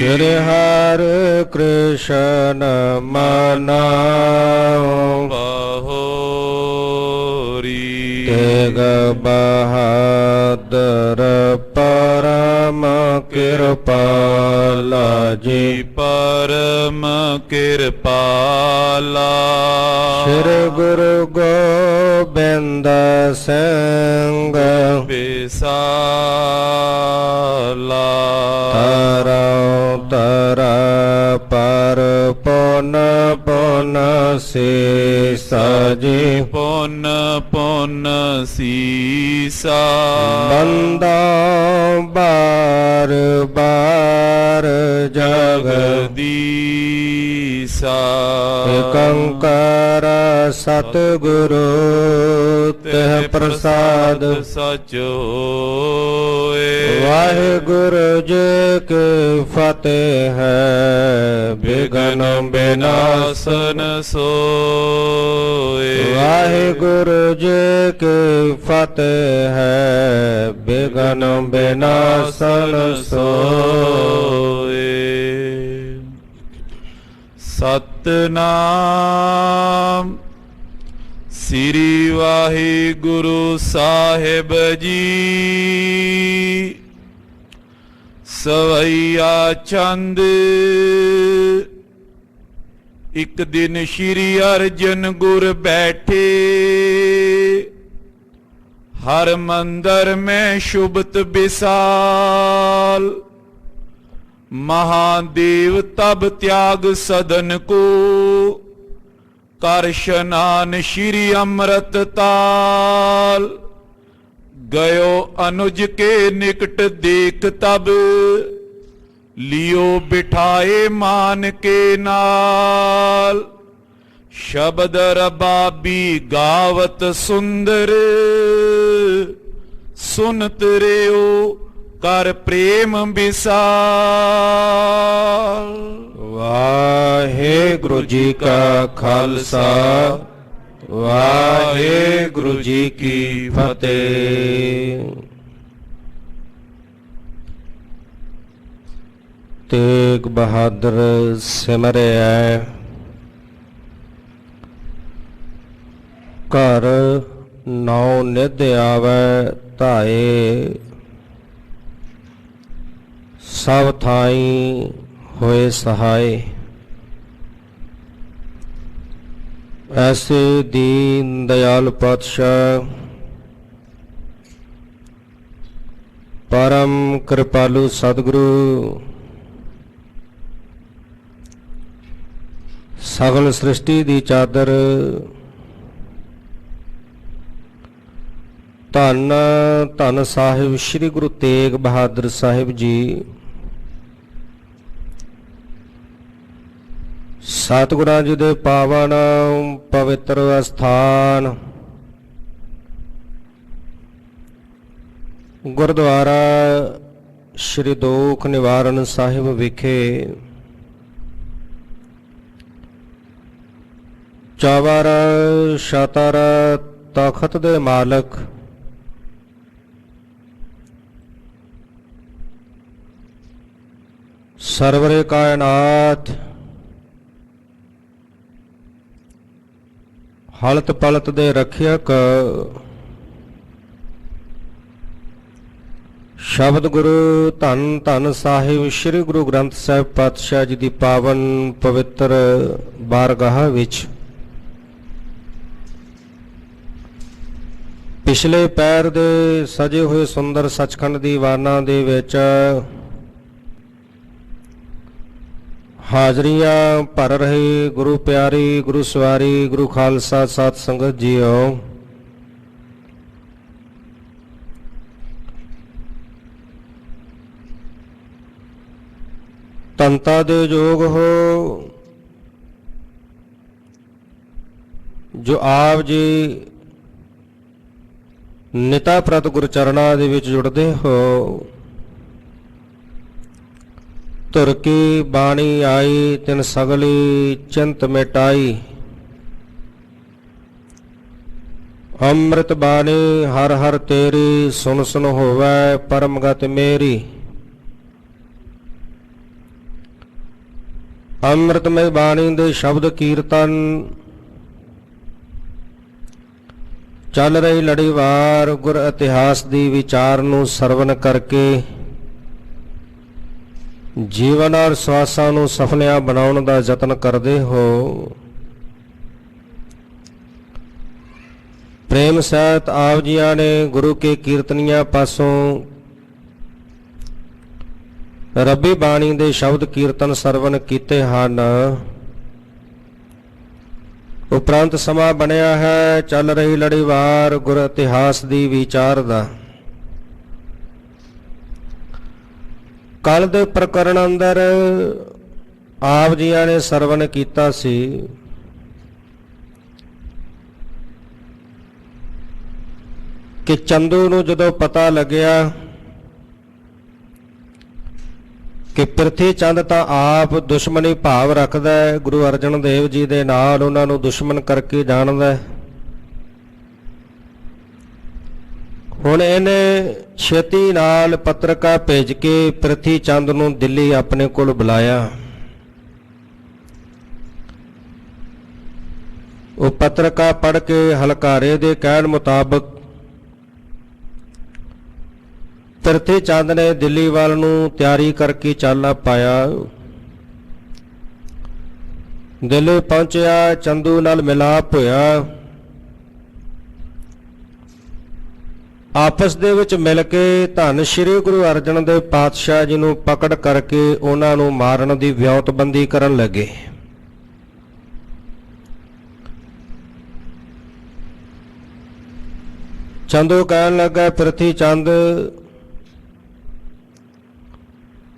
श्री हरि कृष्ण मनाओ बहोरी। तेग बहादुर परम कृपाला जी परम कृपाला। श्री गुरु गोबिंद सिंह विसाला। तरा पर पुन पुन सीसा जी पुन पुन सीसा। बंदा बार बार जगदीसा। कंकर सतगुरु तेह प्रसाद सच होए। वाहिगुरु जी की फतेह है विघ्न विनाशन सोए। वाहिगुरु जी की फतेह है विघ्न विनाशन सोए। सतनाम श्री वाहिगुरु साहिब जी। सवैया चंद एक दिन श्री अर्जन गुर बैठे। हर मंदिर में शुभत विशाल। महादेव तब त्याग सदन को। कर स्नान श्री अमृत ताल। गयो अनुज के निकट देख तब। लियो बिठाए मान के नाल। शब्द रबाबी गावत सुंदर। सुनत रेओ कर प्रेम विसाल। वाहेगुरु जी का खालसा वाहेगुरु जी की फतेह। तेग बहादुर सिमरिया घर नौ निध आवे धाए। सब थाई होए सहाय। ऐसे दीन दयाल पातशाह परम कृपालु सतगुरु सगल सृष्टि दी चादर धन धन साहिब श्री गुरु तेग बहादुर साहिब जी सतगुरां जी दे पावन पवित्र अस्थान गुरुद्वारा श्री दोख निवारण साहिब विखे चौवर शतर तखत दे मालक सरवरे कायनात हलत पलत दे रखियक शब्द गुरु धन धन साहिब श्री गुरु ग्रंथ साहिब पातशाह जी की पावन पवित्र बारगाह विच पिछले पैर दे सजे हुए सुंदर सचखंड दी वाना दे विच हाजरियां भर रहे गुरु प्यारी गुरु सवारी गुरु खालसा साध संगत जीओ। तंता दे जोग हो जो आप जी निता प्रत गुरचरणा दे विच जुड़दे हो। तुर की बाणी आई तिन सगली चिंत मिटाई। अमृत बाणी हर हर तेरी सुन सुन होवै परम गत मेरी। ਅੰਮ੍ਰਿਤਮਈ ਬਾਣੀ ਦੇ ਸ਼ਬਦ ਕੀਰਤਨ ਚੱਲ ਰਹੀ ਲੜੀਵਾਰ ਗੁਰ ਇਤਿਹਾਸ ਦੀ ਵਿਚਾਰ ਨੂੰ ਸਰਵਨ ਕਰਕੇ ਜੀਵਨ ਔਰ ਸਵਾਸਾਂ ਨੂੰ ਸਫਲਿਆਂ ਬਣਾਉਣ ਦਾ ਯਤਨ ਕਰਦੇ ਹੋ। ਪ੍ਰੇਮ ਸਹਿਤ ਆਪ ਜੀਆਂ ਨੇ ਗੁਰੂ ਕੇ ਕੀਰਤਨੀਆਂ ਪਾਸੋਂ ਰੱਬੀ ਬਾਣੀ ਦੇ ਸ਼ਬਦ ਕੀਰਤਨ ਸਰਵਨ ਕੀਤੇ ਹਨ। ਉਪਰੰਤ ਸਮਾਂ ਬਣਿਆ ਹੈ ਚੱਲ ਰਹੀ ਲੜੀਵਾਰ ਗੁਰ ਇਤਿਹਾਸ ਦੀ ਵਿਚਾਰ ਦਾ। ਕੱਲ ਦੇ ਪ੍ਰਕਰਣ ਅੰਦਰ ਆਪ ਜੀਆਂ ਨੇ ਸਰਵਨ ਕੀਤਾ ਸੀ ਕਿ ਚੰਦੂ ਨੂੰ ਜਦੋਂ ਪਤਾ ਲੱਗਿਆ ਕਿ ਪ੍ਰਿਥੀ ਚੰਦ ਤਾਂ ਆਪ ਦੁਸ਼ਮਣੀ ਭਾਵ ਰੱਖਦਾ ਹੈ, ਗੁਰੂ ਅਰਜਨ ਦੇਵ ਜੀ ਦੇ ਨਾਲ ਉਹਨਾਂ ਨੂੰ ਦੁਸ਼ਮਣ ਕਰਕੇ ਜਾਣਦਾ ਹੈ। ਹੁਣ ਇਹਨੇ ਛੇਤੀ ਨਾਲ ਪੱਤਰਕਾ ਭੇਜ ਕੇ ਪ੍ਰਿਥੀ ਚੰਦ ਨੂੰ ਦਿੱਲੀ ਆਪਣੇ ਕੋਲ ਬੁਲਾਇਆ। ਉਹ ਪੱਤਰਕਾ ਪੜ੍ਹ ਕੇ ਹਲਕਾਰੇ ਦੇ ਕਹਿਣ ਮੁਤਾਬਕ ਪ੍ਰਿਥੀ ਚੰਦ ਨੇ ਦਿੱਲੀ ਵੱਲ ਨੂੰ ਤਿਆਰੀ ਕਰਕੇ ਚੱਲ ਪਾਇਆ। ਦਿੱਲੀ ਪਹੁੰਚਿਆ, ਚੰਦੂ ਨਾਲ ਮਿਲਾਪ ਹੋਇਆ। ਆਪਸ ਦੇ ਵਿੱਚ ਮਿਲ ਕੇ ਧੰਨ ਸ਼੍ਰੀ ਗੁਰੂ ਅਰਜਨ ਦੇਵ ਪਾਤਸ਼ਾਹ ਜੀ ਨੂੰ ਪਕੜ ਕਰਕੇ ਉਹਨਾਂ ਨੂੰ ਮਾਰਨ ਦੀ ਵਿਉਂਤਬੰਦੀ ਕਰਨ ਲੱਗੇ। ਚੰਦੂ ਕਹਿਣ ਲੱਗਾ, ਪ੍ਰਿਥੀ ਚੰਦ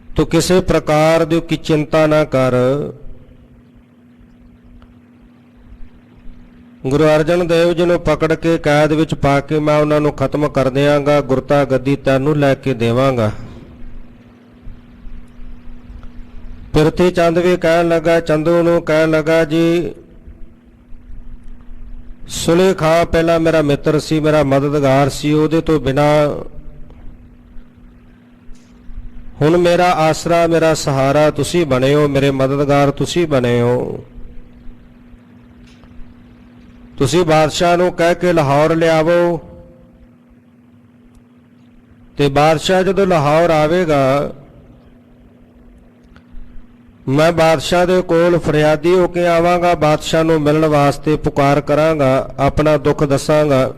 ਤੂੰ ਕਿਸੇ ਪ੍ਰਕਾਰ ਦੀ ਕੀ ਚਿੰਤਾ ਨਾ ਕਰ। ਗੁਰੂ ਅਰਜਨ ਦੇਵ ਜੀ ਨੂੰ ਪਕੜ ਕੇ ਕੈਦ ਵਿੱਚ ਪਾ ਕੇ ਮੈਂ ਉਹਨਾਂ ਨੂੰ ਖਤਮ ਕਰ ਦਿਆਂਗਾ, ਗੁਰਤਾ ਗੱਦੀ ਤੈਨੂੰ ਲੈ ਕੇ ਦੇਵਾਂਗਾ। ਪ੍ਰਿਥੀ ਚੰਦ ਵੀ ਕਹਿਣ ਲੱਗਾ, ਚੰਦੂ ਨੂੰ ਕਹਿਣ ਲੱਗਾ, ਜੀ ਸੁਲੇ ਖਾਂ ਪਹਿਲਾਂ ਮੇਰਾ ਮਿੱਤਰ ਸੀ, ਮੇਰਾ ਮਦਦਗਾਰ ਸੀ, ਉਹਦੇ ਤੋਂ ਬਿਨਾਂ ਹੁਣ ਮੇਰਾ ਆਸਰਾ, ਮੇਰਾ ਸਹਾਰਾ ਤੁਸੀਂ ਬਣੇ ਹੋ, ਮੇਰੇ ਮਦਦਗਾਰ ਤੁਸੀਂ ਬਣੇ ਹੋ। ਤੁਸੀਂ ਬਾਦਸ਼ਾਹ ਨੂੰ ਕਹਿ ਕੇ ਲਾਹੌਰ ਲਿਆਵੋ ਤੇ ਬਾਦਸ਼ਾਹ ਜਦੋਂ ਲਾਹੌਰ ਆਵੇਗਾ ਮੈਂ ਬਾਦਸ਼ਾਹ ਦੇ ਕੋਲ ਫਰਿਆਦੀ ਹੋ ਕੇ ਆਵਾਂਗਾ, ਬਾਦਸ਼ਾਹ ਨੂੰ ਮਿਲਣ ਵਾਸਤੇ ਪੁਕਾਰ ਕਰਾਂਗਾ, ਆਪਣਾ ਦੁੱਖ ਦੱਸਾਂਗਾ।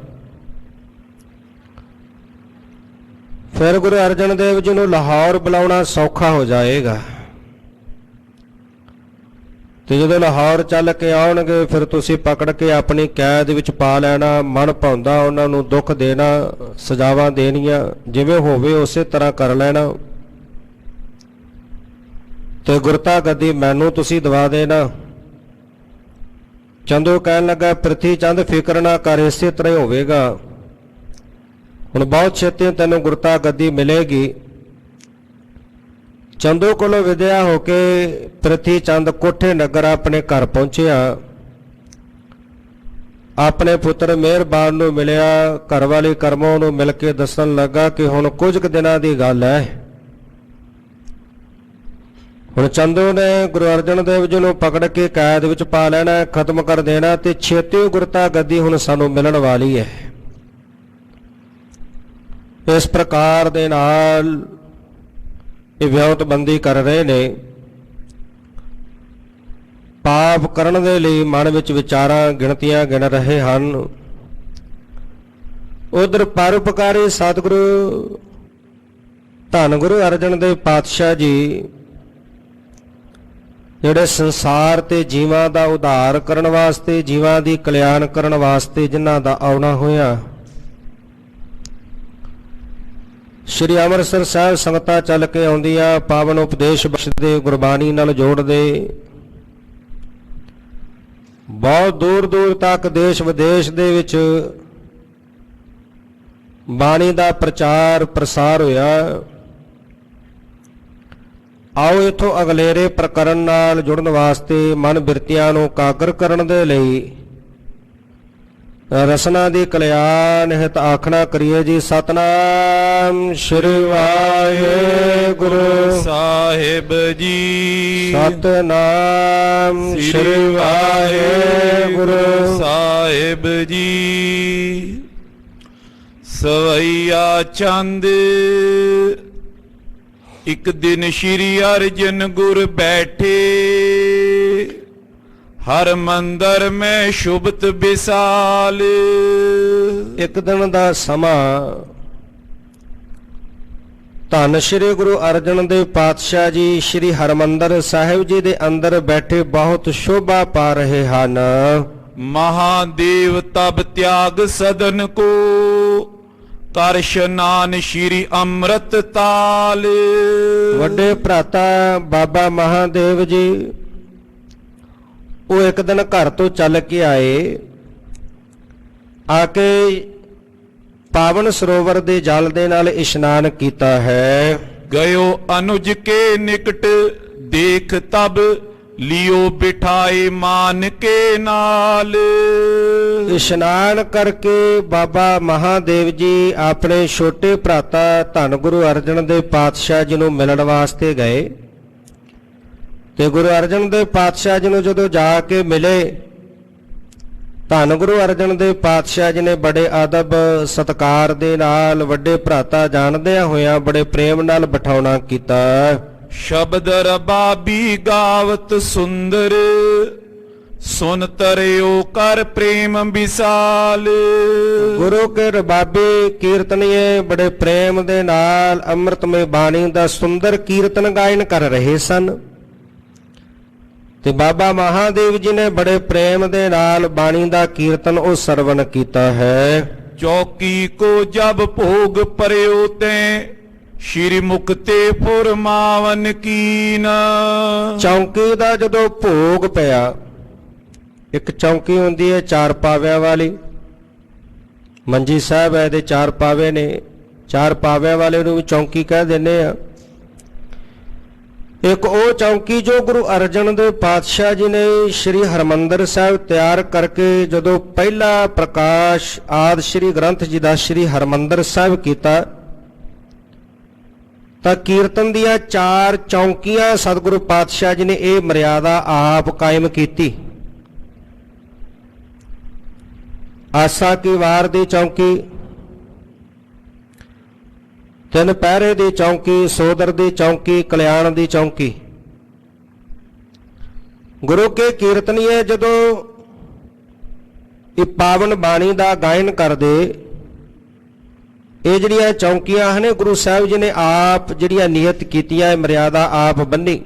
ਫਿਰ ਗੁਰੂ ਅਰਜਨ ਦੇਵ ਜੀ ਨੂੰ ਲਾਹੌਰ ਬੁਲਾਉਣਾ ਸੌਖਾ ਹੋ ਜਾਏਗਾ ਤੇ ਜਦੋਂ ਲਾਹੌਰ ਚੱਲ ਕੇ ਆਉਣਗੇ ਫਿਰ ਤੁਸੀਂ ਪਕੜ ਕੇ ਆਪਣੀ ਕੈਦ ਵਿੱਚ ਪਾ ਲੈਣਾ। ਮਨ ਭਾਉਂਦਾ ਉਹਨਾਂ ਨੂੰ ਦੁੱਖ ਦੇਣਾ, ਸਜ਼ਾਵਾਂ ਦੇਣੀਆਂ, ਜਿਵੇਂ ਹੋਵੇ ਉਸੇ ਤਰ੍ਹਾਂ ਕਰ ਲੈਣਾ ਤੇ ਗੁਰਤਾ ਗੱਦੀ ਮੈਨੂੰ ਤੁਸੀਂ ਦਵਾ ਦੇਣਾ। ਚੰਦੂ ਕਹਿਣ ਲੱਗਾ, ਪ੍ਰਿਥੀ ਚੰਦ ਫਿਕਰ ਨਾ ਕਰ, ਇਸੇ ਤਰ੍ਹਾਂ ਹੀ ਹੋਵੇਗਾ। ਹੁਣ ਬਹੁਤ ਛੇਤੀ ਤੈਨੂੰ ਗੁਰਤਾ ਗੱਦੀ ਮਿਲੇਗੀ। ਚੰਦੂ ਕੋਲੋਂ ਵਿਦਿਆ ਹੋ ਕੇ ਪ੍ਰਿਥੀ ਚੰਦ ਕੋਠੇ ਨਗਰ ਆਪਣੇ ਘਰ ਪਹੁੰਚਿਆ। ਆਪਣੇ ਪੁੱਤਰ ਮਿਹਰਬਾਨ ਨੂੰ ਮਿਲਿਆ। ਘਰ ਵਾਲੀ ਕਰਮੋਂ ਨੂੰ ਮਿਲ ਕੇ ਦੱਸਣ ਲੱਗਾ ਕਿ ਹੁਣ ਕੁਝ ਕੁ ਦਿਨਾਂ ਦੀ ਗੱਲ ਹੈ। ਹੁਣ ਚੰਦੂ ਨੇ ਗੁਰੂ ਅਰਜਨ ਦੇਵ ਜੀ ਨੂੰ ਪਕੜ ਕੇ ਕੈਦ ਵਿੱਚ ਪਾ ਲੈਣਾ, ਖਤਮ ਕਰ ਦੇਣਾ ਤੇ ਛੇਤੀ ਗੁਰਤਾ ਗੱਦੀ ਹੁਣ ਸਾਨੂੰ ਮਿਲਣ ਵਾਲੀ ਹੈ। ਇਸ ਪ੍ਰਕਾਰ ਦੇ ਨਾਲ ਇਹ ਵਿਉਂਤਬੰਦੀ ਕਰ ਰਹੇ ਨੇ। ਪਾਪ ਕਰਨ ਦੇ ਲਈ ਮਨ ਵਿੱਚ ਵਿਚਾਰਾਂ ਗਿਣਤੀਆਂ ਗਿਣ ਰਹੇ ਹਨ। ਉਧਰ ਪਰਉਪਕਾਰੀ ਸਤਿਗੁਰੂ ਧੰਨ ਗੁਰੂ ਅਰਜਨ ਦੇਵ ਪਾਤਸ਼ਾਹ ਜੀ ਜਿਹੜੇ ਸੰਸਾਰ ਤੇ ਜੀਵਾਂ ਦਾ ਉਧਾਰ ਕਰਨ ਵਾਸਤੇ, ਜੀਵਾਂ ਦੀ ਕਲਿਆਣ ਕਰਨ ਵਾਸਤੇ ਜਿਨ੍ਹਾਂ ਦਾ ਆਉਣਾ ਹੋਇਆ, ਸ਼੍ਰੀ ਅੰਮ੍ਰਿਤਸਰ ਸਾਹਿਬ ਸੰਗਤਾਂ ਚੱਲ ਕੇ ਆਉਂਦੀਆਂ, ਪਾਵਨ ਉਪਦੇਸ਼ ਬਖਸ਼ਦੇ, ਗੁਰਬਾਣੀ ਨਾਲ ਜੋੜਦੇ, ਬਹੁਤ ਦੂਰ ਦੂਰ ਤੱਕ ਦੇਸ਼ ਵਿਦੇਸ਼ ਦੇ ਵਿੱਚ ਬਾਣੀ ਦਾ ਪ੍ਰਚਾਰ ਪ੍ਰਸਾਰ ਹੋਇਆ। ਆਓ ਇੱਥੋਂ ਅਗਲੇਰੇ ਪ੍ਰਕਰਨ ਨਾਲ ਜੁੜਨ ਵਾਸਤੇ, ਮਨ ਬਿਰਤੀਆਂ ਨੂੰ ਕਾਗਰ ਕਰਨ ਦੇ ਲਈ ਰਸਨਾ ਦੀ ਕਲਿਆਣ ਹਿਤ ਆਖਣਾ ਕਰੀਏ ਜੀ। ਸਤਨਾਮ ਸ੍ਰੀ ਵਾਹਿਗੁਰੂ ਸਾਹਿਬ ਜੀ। ਸਤਨਾਮ ਸ੍ਰੀ ਵਾਹਿਗੁਰੂ ਸਾਹਿਬ ਜੀ। ਸਵਈਆ ਚੰਦ ਇੱਕ ਦਿਨ ਸ਼੍ਰੀ ਅਰਜਨ ਗੁਰ ਬੈਠੇ, ਹਰ ਮੰਦਰ ਮੈਂ ਸ਼ੁਭਤ ਵਿਸਾਲ। ਇੱਕ ਦਿਨ ਦਾ ਸਮਾਂ ਧੰਨ ਸ਼੍ਰੀ ਗੁਰੂ ਅਰਜਨ ਦੇਵ ਪਾਤਸ਼ਾਹ ਜੀ ਸ਼੍ਰੀ ਹਰਮੰਦਰ ਸਾਹਿਬ ਜੀ ਦੇ ਅੰਦਰ ਬੈਠੇ ਬਹੁਤ ਸ਼ੋਭਾ ਪਾ ਰਹੇ ਹਨ। ਮਹਾਦੇਵ ਤਬ ਤਿਆਗ ਸਦਨ ਕੋ, ਕਰ ਇਸ਼ਨਾਨ ਸ਼੍ਰੀ ਅੰਮ੍ਰਿਤ ਤਾਲ। ਵੱਡੇ ਭਰਾਤਾ ਬਾਬਾ ਮਹਾਦੇਵ ਜੀ ਉਹ ਇੱਕ ਦਿਨ ਘਰ ਤੋਂ ਚੱਲ ਕੇ ਆਏ, ਆ ਕੇ ਪਾਵਨ ਸਰੋਵਰ ਦੇ ਜਲ ਦੇ ਨਾਲ ਇਸ਼ਨਾਨ ਕੀਤਾ ਹੈ। ਗਇਓ ਅਨੁਜ ਕੇ ਨਿਕਟ, ਦੇਖ ਤਬ ਲਿਓ ਬਿਠਾਏ ਮਾਨ ਕੇ ਨਾਲ। ਇਸ਼ਨਾਨ ਕਰਕੇ ਬਾਬਾ ਮਹਾਦੇਵ ਜੀ ਆਪਣੇ ਛੋਟੇ ਭਰਾਤਾ ਧੰਨ ਗੁਰੂ ਅਰਜਨ ਦੇਵ ਪਾਤਸ਼ਾਹ ਜੀ ਨੂੰ ਮਿਲਣ ਵਾਸਤੇ ਗਏ ਤੇ ਗੁਰੂ ਅਰਜਨ ਦੇਵ ਪਾਤਸ਼ਾਹ ਜੀ ਨੂੰ ਜਦੋਂ ਜਾ ਕੇ ਮਿਲੇ, ਧੰਨ ਗੁਰੂ ਅਰਜਨ ਦੇਵ ਪਾਤਸ਼ਾਹ ਜੀ ਨੇ ਬੜੇ ਅਦਬ ਸਤਿਕਾਰ ਦੇ ਨਾਲ ਵੱਡੇ ਭਰਾਤਾ ਜਾਣਦਿਆਂ ਹੋਇਆਂ ਬੜੇ ਪ੍ਰੇਮ ਨਾਲ ਬਿਠਾਉਣਾ ਕੀਤਾ। ਸ਼ਬਦ ਰਬਾਬੀ ਗਾਵਤ ਸੁੰਦਰ, ਸੁਨ ਤਰਿਓ ਕਰ ਪ੍ਰੇਮ ਵਿਸਾਲ। ਗੁਰੂ ਕੇ ਰਬਾਬੀ ਕੀਰਤਨੀਏ ਬੜੇ ਪ੍ਰੇਮ ਦੇ ਨਾਲ ਅੰਮ੍ਰਿਤਮਈ ਬਾਣੀ ਦਾ ਸੁੰਦਰ ਕੀਰਤਨ ਗਾਇਨ ਕਰ ਰਹੇ ਸਨ ਤੇ ਬਾਬਾ ਮਹਾਦੇਵ ਜੀ ਨੇ ਬੜੇ ਪ੍ਰੇਮ ਦੇ ਨਾਲ ਬਾਣੀ ਦਾ ਕੀਰਤਨ ਉਹ ਸਰਵਣ ਕੀਤਾ ਹੈ। ਚੌਕੀ ਕੋ ਜਬ ਭੋਗ ਪਰਿਓ ਤੈ, ਸ਼੍ਰੀ ਮੁਕਤੇ ਫੁਰਮਾਵਨ ਕੀਨਾ। ਚੌਂਕੀ ਦਾ ਜਦੋਂ ਭੋਗ ਪਿਆ, ਇੱਕ ਚੌਂਕੀ ਹੁੰਦੀ ਹੈ 4 ਪਾਵਿਆਂ ਵਾਲੀ, ਮੰਜੀ ਸਾਹਿਬ ਹੈ ਇਹਦੇ 4 ਪਾਵੇ ਨੇ, 4 ਪਾਵਿਆਂ ਵਾਲੇ ਨੂੰ ਵੀ ਚੌਂਕੀ ਕਹਿ ਦਿੰਦੇ ਆ। ਇੱਕ ਉਹ ਚੌਂਕੀ ਜੋ ਗੁਰੂ ਅਰਜਨ ਦੇਵ ਪਾਤਸ਼ਾਹ ਜੀ ਨੇ ਸ਼੍ਰੀ ਹਰਮੰਦਰ ਸਾਹਿਬ ਤਿਆਰ ਕਰਕੇ ਜਦੋਂ ਪਹਿਲਾ ਪ੍ਰਕਾਸ਼ ਆਦਿ ਸ਼੍ਰੀ ਗ੍ਰੰਥ ਜੀ ਦਾ ਸ਼੍ਰੀ ਹਰਮੰਦਰ ਸਾਹਿਬ ਕੀਤਾ ਤਾਂ ਕੀਰਤਨ ਦੀਆਂ 4 ਚੌਂਕੀਆਂ ਸਤਿਗੁਰੂ ਪਾਤਸ਼ਾਹ ਜੀ ਨੇ ਇਹ ਮਰਿਆਦਾ ਆਪ ਕਾਇਮ ਕੀਤੀ। ਆਸਾ ਕੀ ਵਾਰ ਦੀ ਚੌਂਕੀ, 3 ਪਹਿਰੇ ਦੀ ਚੌਂਕੀ, ਸੋਦਰ ਦੀ ਚੌਂਕੀ, ਕਲਿਆਣ ਦੀ ਚੌਂਕੀ। ਗੁਰੂ ਕੇ ਕੀਰਤਨੀਏ ਜਦੋਂ ਇਹ ਪਾਵਨ ਬਾਣੀ ਦਾ ਗਾਇਨ ਕਰਦੇ, ਇਹ ਜਿਹੜੀਆਂ ਚੌਂਕੀਆਂ ਹਨ ਗੁਰੂ ਸਾਹਿਬ ਜੀ ਨੇ ਆਪ ਜਿਹੜੀਆਂ ਨਿਯਤ ਕੀਤੀਆਂ, ਮਰਿਆਦਾ ਆਪ ਬੰਨੀ।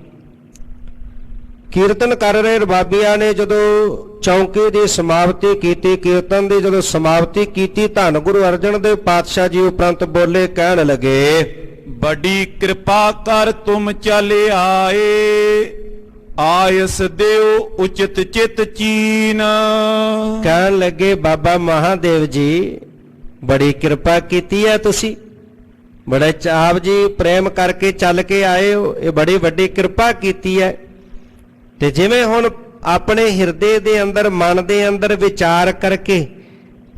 ਕੀਰਤਨ ਕਰ ਰਹੇ ਰਬਾਬੀਆਂ ਨੇ ਜਦੋਂ ਚੌਂਕੀ ਦੀ ਸਮਾਪਤੀ ਕੀਤੀ, ਕੀਰਤਨ ਦੀ ਜਦੋਂ ਸਮਾਪਤੀ ਕੀਤੀ, ਧੰਨ ਗੁਰੂ ਅਰਜਨ ਦੇਵ ਪਾਤਸ਼ਾਹ ਜੀ ਉਪਰੰਤ ਬੋਲੇ, ਕਹਿਣ ਲੱਗੇ, ਬੜੀ ਕਿਰਪਾ ਕਰ ਤੁਮ ਚਲੇ ਆਏ, ਆਇਸ ਦਿਓ ਉਚਿਤ ਚਿਤ ਚੀਨ। ਕਹਿਣ ਲੱਗੇ ਬਾਬਾ ਮਹਾਦੇਵ ਜੀ ਬੜੀ ਕਿਰਪਾ ਕੀਤੀ ਹੈ, ਤੁਸੀਂ ਬੜੇ ਆਪ ਜੀ ਪ੍ਰੇਮ ਕਰਕੇ ਚੱਲ ਕੇ ਆਏ ਹੋ, ਇਹ ਬੜੀ ਵੱਡੀ ਕਿਰਪਾ ਕੀਤੀ ਹੈ। ਤੇ ਜਿਵੇਂ ਹੁਣ ਆਪਣੇ ਹਿਰਦੇ ਦੇ ਅੰਦਰ, ਮਨ ਦੇ ਅੰਦਰ ਵਿਚਾਰ ਕਰਕੇ,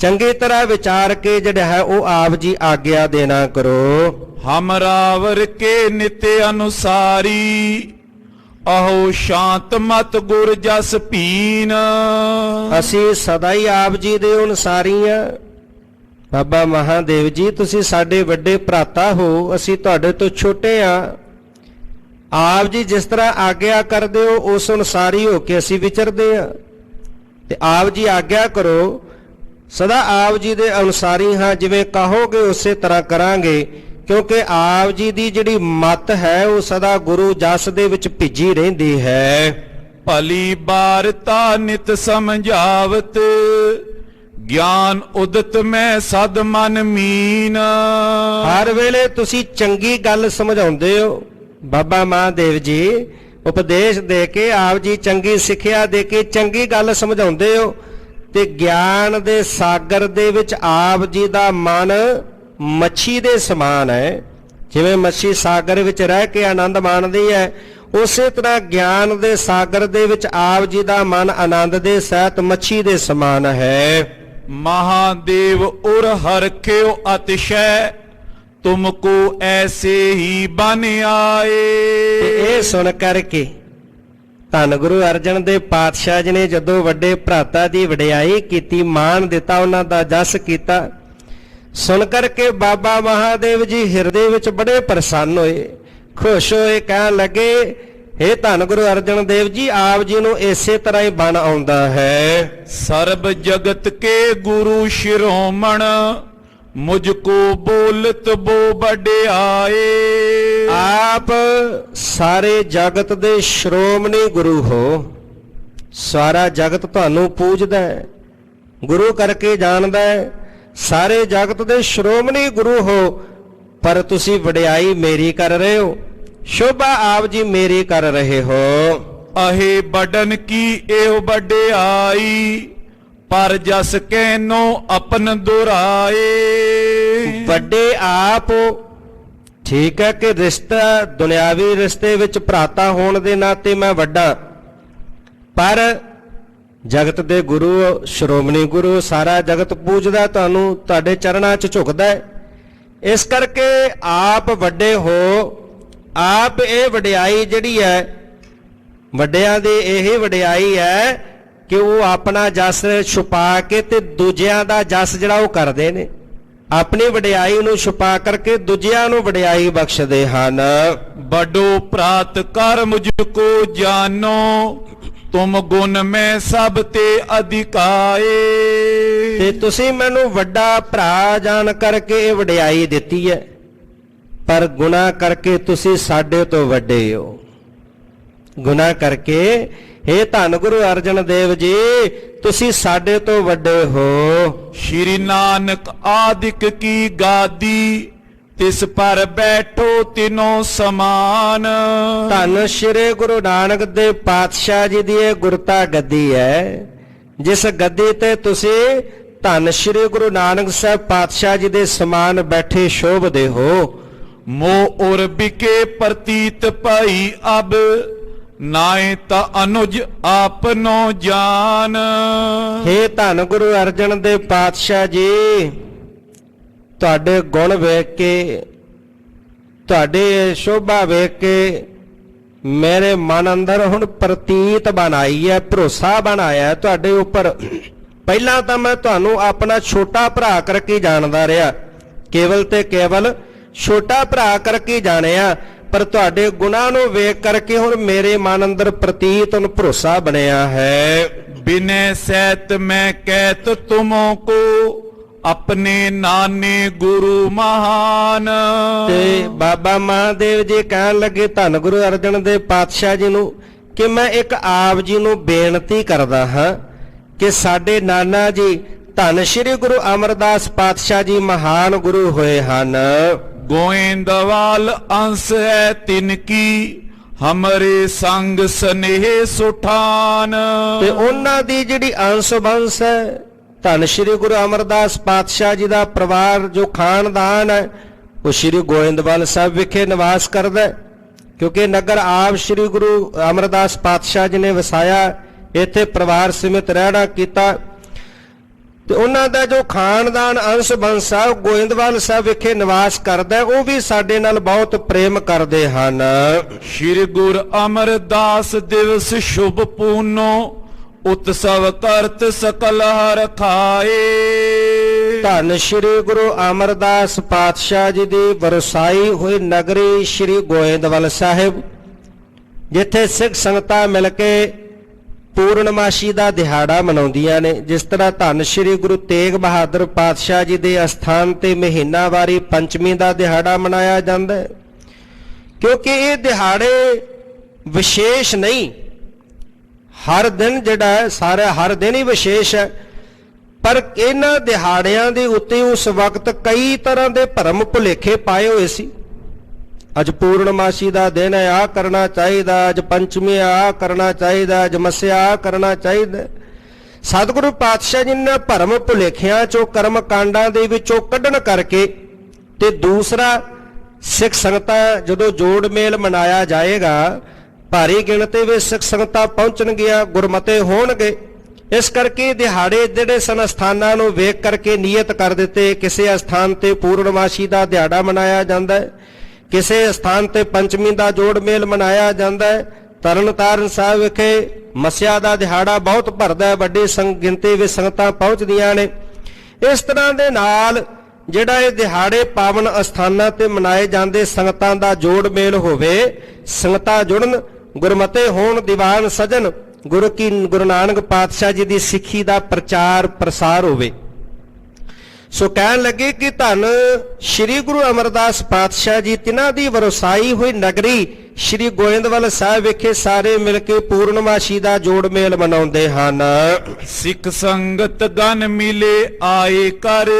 ਚੰਗੀ ਤਰ੍ਹਾਂ ਵਿਚਾਰ ਕੇ ਜਿਹੜਾ ਹੈ ਉਹ ਆਪ ਜੀ ਆਗਿਆ ਦੇਣਾ ਕਰੋ। ਹਮਰਾਵਰ ਕੇ ਨਿਤ ਅਨੁਸਾਰੀ, ਆਹੋ ਸ਼ਾਂਤ ਮਤ ਗੁਰ ਜਸ ਪੀਨ। ਅਸੀਂ ਸਦਾ ਹੀ ਆਪ ਜੀ ਦੇ ਅਨੁਸਾਰੀ ਆ। ਬਾਬਾ ਮਹਾਦੇਵ ਜੀ ਤੁਸੀਂ ਸਾਡੇ ਵੱਡੇ ਭਰਾਤਾ ਹੋ, ਅਸੀਂ ਤੁਹਾਡੇ ਤੋਂ ਛੋਟੇ ਆ। ਆਪ ਜੀ ਜਿਸ ਤਰ੍ਹਾਂ ਆਗਿਆ ਕਰਦੇ ਹੋ ਉਸ ਅਨੁਸਾਰੀ ਹੋ ਕੇ ਅਸੀਂ ਵਿਚਰਦੇ ਆ ਤੇ ਆਪ ਜੀ ਆਗਿਆ ਕਰੋ। ਸਦਾ ਆਪ ਜੀ ਦੇ ਅਨੁਸਾਰੀ ਹਾਂ, ਜਿਵੇਂ ਕਹੋਗੇ ਉਸੇ ਤਰ੍ਹਾਂ ਕਰਾਂਗੇ, ਕਿਉਂਕਿ ਆਪ ਜੀ ਦੀ ਜਿਹੜੀ ਮਤ ਹੈ ਉਹ ਸਦਾ ਗੁਰੂ ਜਸ ਦੇ ਵਿੱਚ ਭਿੱਜੀ ਰਹਿੰਦੀ ਹੈ। ਭਲੀ ਬਾਰਤਾ ਨਿਤ ਸਮਝਾਵਤ, ਗਿਆਨ ਉਦਤ ਮੈਂ ਸਦ ਮਨ ਮੀਨ। ਹਰ ਵੇਲੇ ਤੁਸੀਂ ਚੰਗੀ ਗੱਲ ਸਮਝਾਉਂਦੇ ਹੋ। ਬਾਬਾ ਮਹਾਦੇਵ ਜੀ ਉਪਦੇਸ਼ ਦੇ ਕੇ, ਆਪ ਜੀ ਚੰਗੀ ਸਿੱਖਿਆ ਦੇ ਕੇ ਚੰਗੀ ਗੱਲ ਸਮਝਾਉਂਦੇ ਹੋ ਤੇ ਗਿਆਨ ਦੇ ਸਾਗਰ ਦੇ ਵਿੱਚ ਆਪ ਜੀ ਦਾ ਮਨ ਮੱਛੀ ਦੇ ਸਮਾਨ ਹੈ। ਜਿਵੇਂ ਮੱਛੀ ਸਾਗਰ ਵਿੱਚ ਰਹਿ ਕੇ ਆਨੰਦ ਮਾਣਦੀ ਹੈ, ਉਸੇ ਤਰ੍ਹਾਂ ਗਿਆਨ ਦੇ ਸਾਗਰ ਦੇ ਵਿੱਚ ਆਪ ਜੀ ਦਾ ਮਨ ਆਨੰਦ ਦੇ ਸਹਿਤ ਮੱਛੀ ਦੇ ਸਮਾਨ ਹੈ। महादेव उर हरख्यो अतिशय तुमको ऐसे ही बन ਤੇ आए। ਇਹ ਸੁਣ ਕਰਕੇ ਧੰਨ ਗੁਰੂ ਅਰਜਨ ਦੇਵ ਪਾਤਸ਼ਾਹ ਜੀ ਨੇ ਜਦੋਂ ਵੱਡੇ ਭਰਾਤਾ ਦੀ ਵਡਿਆਈ ਕੀਤੀ, ਮਾਣ ਦਿੱਤਾ, ਉਹਨਾਂ ਦਾ ਜਸ ਕੀਤਾ, ਸੁਣ ਕਰਕੇ ਬਾਬਾ ਮਹਾਦੇਵ ਜੀ ਹਿਰਦੇ ਵਿੱਚ ਬੜੇ ਪ੍ਰਸੰਨ ਹੋਏ, ਖੁਸ਼ ਹੋਏ, ਕਹਿਣ ਲੱਗੇ, हे ਧੰਨ ਗੁਰੂ ਅਰਜਨ ਦੇਵ ਜੀ, ਆਪ ਜੀ ਨੂੰ ਇਸੇ ਤਰ੍ਹਾਂ ਹੀ ਬਣ ਆਉਂਦਾ ਹੈ। सर्ब जगत के गुरु शिरोमण मुझको बोलत बो बड़ाए। ਆਪ ਸਾਰੇ ਜਗਤ ਦੇ ਸ਼੍ਰੋਮਣੀ ਗੁਰੂ ਹੋ, ਸਾਰਾ ਜਗਤ ਤੁਹਾਨੂੰ ਪੂਜਦਾ ਹੈ, ਗੁਰੂ ਕਰਕੇ ਜਾਣਦਾ ਹੈ, ਸਾਰੇ ਜਗਤ ਦੇ ਸ਼੍ਰੋਮਣੀ ਗੁਰੂ ਹੋ, ਪਰ ਤੁਸੀਂ ਵਡਿਆਈ ਮੇਰੀ ਕਰ ਰਹੇ ਹੋ, ਸ਼ੋਭਾ ਆਪ ਜੀ ਮੇਰੀ ਕਰ ਰਹੇ ਹੋ। अहे बडन की एव बड़ाई पर जस कैनो अपन दुराए। ਵੱਡੇ ਆਪ ਹੋ, ਠੀਕ ਹੈ ਕਿ ਰਿਸ਼ਤਾ ਦੁਨਿਆਵੀ ਰਿਸ਼ਤੇ ਵਿੱਚ ਭਰਾਤਾ ਹੋਣ ਦੇ ਨਾਤੇ ਮੈਂ ਵੱਡਾ, ਪਰ ਜਗਤ ਦੇ ਗੁਰੂ, ਸ਼੍ਰੋਮਣੀ ਗੁਰੂ, ਸਾਰਾ ਜਗਤ ਪੂਜਦਾ ਤੁਹਾਨੂੰ, ਤੁਹਾਡੇ ਚਰਨਾਂ 'ਚ ਝੁਕਦਾ ਹੈ, ਇਸ ਕਰਕੇ ਆਪ ਵੱਡੇ ਹੋ। ਆਪ ਇਹ ਵਡਿਆਈ ਜਿਹੜੀ ਹੈ, ਵੱਡਿਆਂ ਦੀ ਇਹ ਵਡਿਆਈ ਹੈ ਕਿ ਉਹ ਆਪਣਾ ਜਸ ਛੁਪਾ ਕੇ ਤੇ ਦੂਜਿਆਂ ਦਾ ਜਸ ਜਿਹੜਾ ਉਹ ਕਰਦੇ ਨੇ, ਆਪਣੀ ਵਡਿਆਈ ਨੂੰ ਛੁਪਾ ਕਰਕੇ ਦੂਜਿਆਂ ਨੂੰ ਵਡਿਆਈ ਬਖਸ਼ਦੇ ਹਨ। बड़ो प्रात कर मुझको जानो तुम गुण में सब ते अधिकाए। ਤੇ ਤੁਸੀਂ ਮੈਨੂੰ ਵੱਡਾ ਭਰਾ ਜਾਣ ਕਰਕੇ ਇਹ ਵਡਿਆਈ ਦਿੱਤੀ ਹੈ, ਪਰ ਗੁਨਾਹ ਕਰਕੇ ਤੁਸੀਂ ਸਾਡੇ ਤੋਂ ਵੱਡੇ ਹੋ। ਗੁਨਾਹ ਕਰਕੇ हे ਧੰਨ ਗੁਰੂ ਅਰਜਨ ਦੇਵ ਜੀ, ਤੁਸੀਂ ਸਾਡੇ ਤੋਂ ਵੱਡੇ ਹੋ। श्री नानक आदिक की गादी तिस पर बैठो तिनो समान। ਧੰਨ ਸ਼੍ਰੀ ਗੁਰੂ ਨਾਨਕ ਦੇਵ ਪਾਤਸ਼ਾਹ ਜੀ ਦੀ ਇਹ ਗੁਰਤਾ ਗੱਦੀ ਹੈ, ਜਿਸ ਗੱਦੀ ਤੇ ਤੁਸੀਂ ਧੰਨ ਸ਼੍ਰੀ ਗੁਰੂ ਨਾਨਕ ਸਾਹਿਬ ਪਾਤਸ਼ਾਹ ਜੀ ਦੇ ਸਮਾਨ ਬੈਠੇ ਸ਼ੋਭਦੇ ਹੋ। मोह और बिके प्रतीत पाई अब नाए ता अनुज आपनो जान। हे ਧੰਨ ਗੁਰੂ ਅਰਜਨ ਦੇਵ ਪਾਤਸ਼ਾਹ ਜੀ, ਤੁਹਾਡੇ ਗੁਣ ਵੇਖ ਕੇ, ਤੁਹਾਡੇ ਸ਼ੋਭਾ ਵੇਖ ਕੇ ਮੇਰੇ ਮਨ ਅੰਦਰ ਹੁਣ ਪ੍ਰਤੀਤ ਬਣਾਈ ਹੈ, ਭਰੋਸਾ ਬਣਾਇਆ ਤੁਹਾਡੇ ਉੱਪਰ। ਪਹਿਲਾਂ ਤਾਂ ਮੈਂ ਤੁਹਾਨੂੰ ਆਪਣਾ ਛੋਟਾ ਭਰਾ ਕਰਕੇ ਜਾਣਦਾ ਰਿਹਾ, ਕੇਵਲ ਤੇ ਕੇਵਲ ਛੋਟਾ ਭਰਾ ਕਰਕੇ ਜਾਣਿਆ, ਪਰ ਤੁਹਾਡੇ ਗੁਣਾਂ ਨੂੰ ਵੇਖ ਕਰਕੇ ਹੁਣ ਮੇਰੇ ਮਨ ਅੰਦਰ ਪ੍ਰਤੀਤ ਹੁਣ ਭਰੋਸਾ ਬਣਿਆ ਹੈ। बिने सैत मैं कहत तुमो को अपने नाने गुरु महान। ਤੇ ਬਾਬਾ ਮਹਾਦੇਵ ਜੀ ਕਹਿਣ ਲੱਗੇ ਧੰਨ ਗੁਰੂ ਅਰਜਨ ਦੇਵ ਪਾਤਸ਼ਾਹ ਜੀ ਨੂੰ ਕਿ ਮੈਂ ਇੱਕ ਆਪ ਜੀ ਨੂੰ ਬੇਨਤੀ ਕਰਦਾ ਹਾਂ ਕਿ ਸਾਡੇ ਨਾਨਾ ਜੀ ਧੰਨ ਸ਼੍ਰੀ ਗੁਰੂ ਅਮਰਦਾਸ ਪਾਤਸ਼ਾਹ ਜੀ ਮਹਾਨ ਗੁਰੂ ਹੋਏ ਹਨ। गोविंदवाल अंश है तिनकी हमरे संग स्नेह सुठान। ਤੇ ਉਹਨਾਂ ਦੀ ਜਿਹੜੀ ਅੰਸ਼ ਬੰਸ ਹੈ, ਧੰਨ ਸ਼੍ਰੀ ਗੁਰੂ ਅਮਰਦਾਸ ਪਾਤਸ਼ਾਹ ਜੀ ਦਾ ਪਰਿਵਾਰ ਜੋ ਖਾਨਦਾਨ ਹੈ, ਉਹ ਸ਼੍ਰੀ ਗੋਇੰਦਵਾਲ ਸਾਹਿਬ ਵਿਖੇ ਨਿਵਾਸ ਕਰਦਾ ਹੈ, ਕਿਉਂਕਿ ਨਗਰ ਆਪ ਸ਼੍ਰੀ ਗੁਰੂ ਅਮਰਦਾਸ ਪਾਤਸ਼ਾਹ ਜੀ ਨੇ ਵਸਾਇਆ, ਇੱਥੇ ਪਰਿਵਾਰ ਸਮੇਤ ਰਹਿਣਾ ਕੀਤਾ। ਤੇ ਉਹਨਾਂ ਦਾ ਜੋ ਖਾਨਦਾਨ ਅੰਸ਼ ਬੰਸ ਆ, ਗੋਇੰਦਵਾਲ ਸਾਹਿਬ ਵਿਖੇ ਨਿਵਾਸ ਕਰਦਾ, ਉਹ ਵੀ ਸਾਡੇ ਨਾਲ ਬਹੁਤ ਪ੍ਰੇਮ ਕਰਦੇ ਹਨ। श्री गुरु अमरदास दिवस शुभ पूनो उत्सव करत सकल हर खाए। ਧੰਨ ਸ਼੍ਰੀ ਗੁਰੂ ਅਮਰਦਾਸ ਪਾਤਸ਼ਾਹ ਜੀ ਦੀ ਵਰਸਾਈ ਹੋਈ ਨਗਰੀ ਸ਼੍ਰੀ ਗੋਇੰਦਵਾਲ ਸਾਹਿਬ, ਜਿੱਥੇ ਸਿੱਖ ਸੰਗਤਾਂ ਮਿਲ ਕੇ ਪੂਰਨਮਾਸ਼ੀ ਦਾ ਦਿਹਾੜਾ ਮਨਾਉਂਦੀਆਂ ਨੇ। ਜਿਸ ਤਰ੍ਹਾਂ ਧੰਨ ਸ਼੍ਰੀ ਗੁਰੂ ਤੇਗ ਬਹਾਦਰ ਪਾਤਸ਼ਾਹ ਜੀ ਦੇ ਅਸਥਾਨ ਤੇ ਮਹੀਨਾਵਾਰੀ ਪੰਚਮੀ ਦਾ ਦਿਹਾੜਾ ਮਨਾਇਆ ਜਾਂਦਾ ਹੈ, ਕਿਉਂਕਿ ਇਹ ਦਿਹਾੜੇ ਵਿਸ਼ੇਸ਼ ਨਹੀਂ, ਹਰ ਦਿਨ ਜਿਹੜਾ ਹੈ ਸਾਰਾ ਹਰ ਦਿਨ ਹੀ ਵਿਸ਼ੇਸ਼ ਹੈ, ਪਰ ਇਹਨਾਂ ਦਿਹਾੜਿਆਂ ਦੇ ਉੱਤੇ ਉਸ ਵਕਤ ਕਈ ਤਰ੍ਹਾਂ ਦੇ ਭਰਮ ਭੁਲੇਖੇ ਪਾਏ ਹੋਏ ਸੀ। ਅੱਜ ਪੂਰਨਮਾਸ਼ੀ ਦਾ ਦਿਨ ਹੈ, ਆਹ ਕਰਨਾ ਚਾਹੀਦਾ, ਅੱਜ ਪੰਚਮੀ ਆਹ ਕਰਨਾ ਚਾਹੀਦਾ, ਅੱਜ ਮੱਸਿਆ ਆਹ ਕਰਨਾ ਚਾਹੀਦਾ। ਸਤਿਗੁਰੂ ਪਾਤਸ਼ਾਹ ਜੀ ਨੇ ਭਰਮ ਭੁਲੇਖਿਆਂ ਚੋਂ, ਕਰਮ ਕਾਂਡਾਂ ਦੇ ਵਿੱਚੋਂ ਕੱਢਣ ਕਰਕੇ, ਤੇ ਦੂਸਰਾ ਸਿੱਖ ਸੰਗਤਾਂ ਜਦੋਂ ਜੋੜ ਮੇਲ ਮਨਾਇਆ ਜਾਏਗਾ, ਭਾਰੀ ਗਿਣਤੀ ਵਿੱਚ ਸਿੱਖ ਸੰਗਤਾਂ ਪਹੁੰਚਣਗੀਆਂ, ਗੁਰਮਤੇ ਹੋਣਗੇ, ਇਸ ਕਰਕੇ ਦਿਹਾੜੇ ਜਿਹੜੇ ਸਨ ਅਸਥਾਨਾਂ ਨੂੰ ਵੇਖ ਕਰਕੇ ਨਿਯਤ ਕਰ ਦਿੱਤੇ। ਕਿਸੇ ਅਸਥਾਨ ਤੇ ਪੂਰਨਮਾਸ਼ੀ ਦਾ ਦਿਹਾੜਾ ਮਨਾਇਆ ਜਾਂਦਾ ਹੈ, ਕਿਸੇ ਅਸਥਾਨ ਤੇ ਪੰਚਮੀ ਦਾ ਜੋੜ ਮੇਲ ਮਨਾਇਆ ਜਾਂਦਾ ਹੈ। ਤਰਨਤਾਰਨ ਸਾਹਿਬ ਵਿਖੇ ਮੱਸਿਆ ਦਾ ਦਿਹਾੜਾ ਬਹੁਤ ਭਰਦਾ ਹੈ, ਵੱਡੀ ਗਿਣਤੀ ਵਿੱਚ ਸੰਗਤਾਂ ਪਹੁੰਚਦੀਆਂ ਨੇ। ਇਸ ਤਰ੍ਹਾਂ ਦੇ ਨਾਲ ਜਿਹੜਾ ਇਹ ਦਿਹਾੜੇ ਪਾਵਨ ਅਸਥਾਨਾਂ ਤੇ ਮਨਾਏ ਜਾਂਦੇ, ਸੰਗਤਾਂ ਦਾ ਜੋੜ ਮੇਲ ਹੋਵੇ, ਸੰਗਤਾਂ ਜੁੜਨ, ਗੁਰਮਤੇ ਹੋਣ, ਦੀਵਾਨ ਸਜਣ, ਗੁਰੂ ਨਾਨਕ ਪਾਤਸ਼ਾਹ ਜੀ ਦੀ ਸਿੱਖੀ ਦਾ ਪ੍ਰਚਾਰ ਪ੍ਰਸਾਰ ਹੋਵੇ। ਸੋ ਕਹਿਣ ਲੱਗੇ ਕਿ ਧੰਨ ਸ੍ਰੀ ਗੁਰੂ ਅਮਰਦਾਸ ਪਾਤਸ਼ਾਹ ਜੀ ਤਿਨਾਂ ਦੀ ਵਰਸਾਈ ਹੋਈ ਨਗਰੀ ਸ੍ਰੀ ਗੋਇੰਦਵਾਲ ਸਾਹਿਬ ਵਿਖੇ ਸਾਰੇ ਮਿਲ ਕੇ ਪੂਰਨਮਾਸ਼ੀ ਦਾ ਜੋੜ ਮੇਲ ਮਨਾਉਂਦੇ ਹਨ। ਸਿੱਖ ਸੰਗਤ ਗਨ ਮਿਲੇ ਆਏ ਕਰ,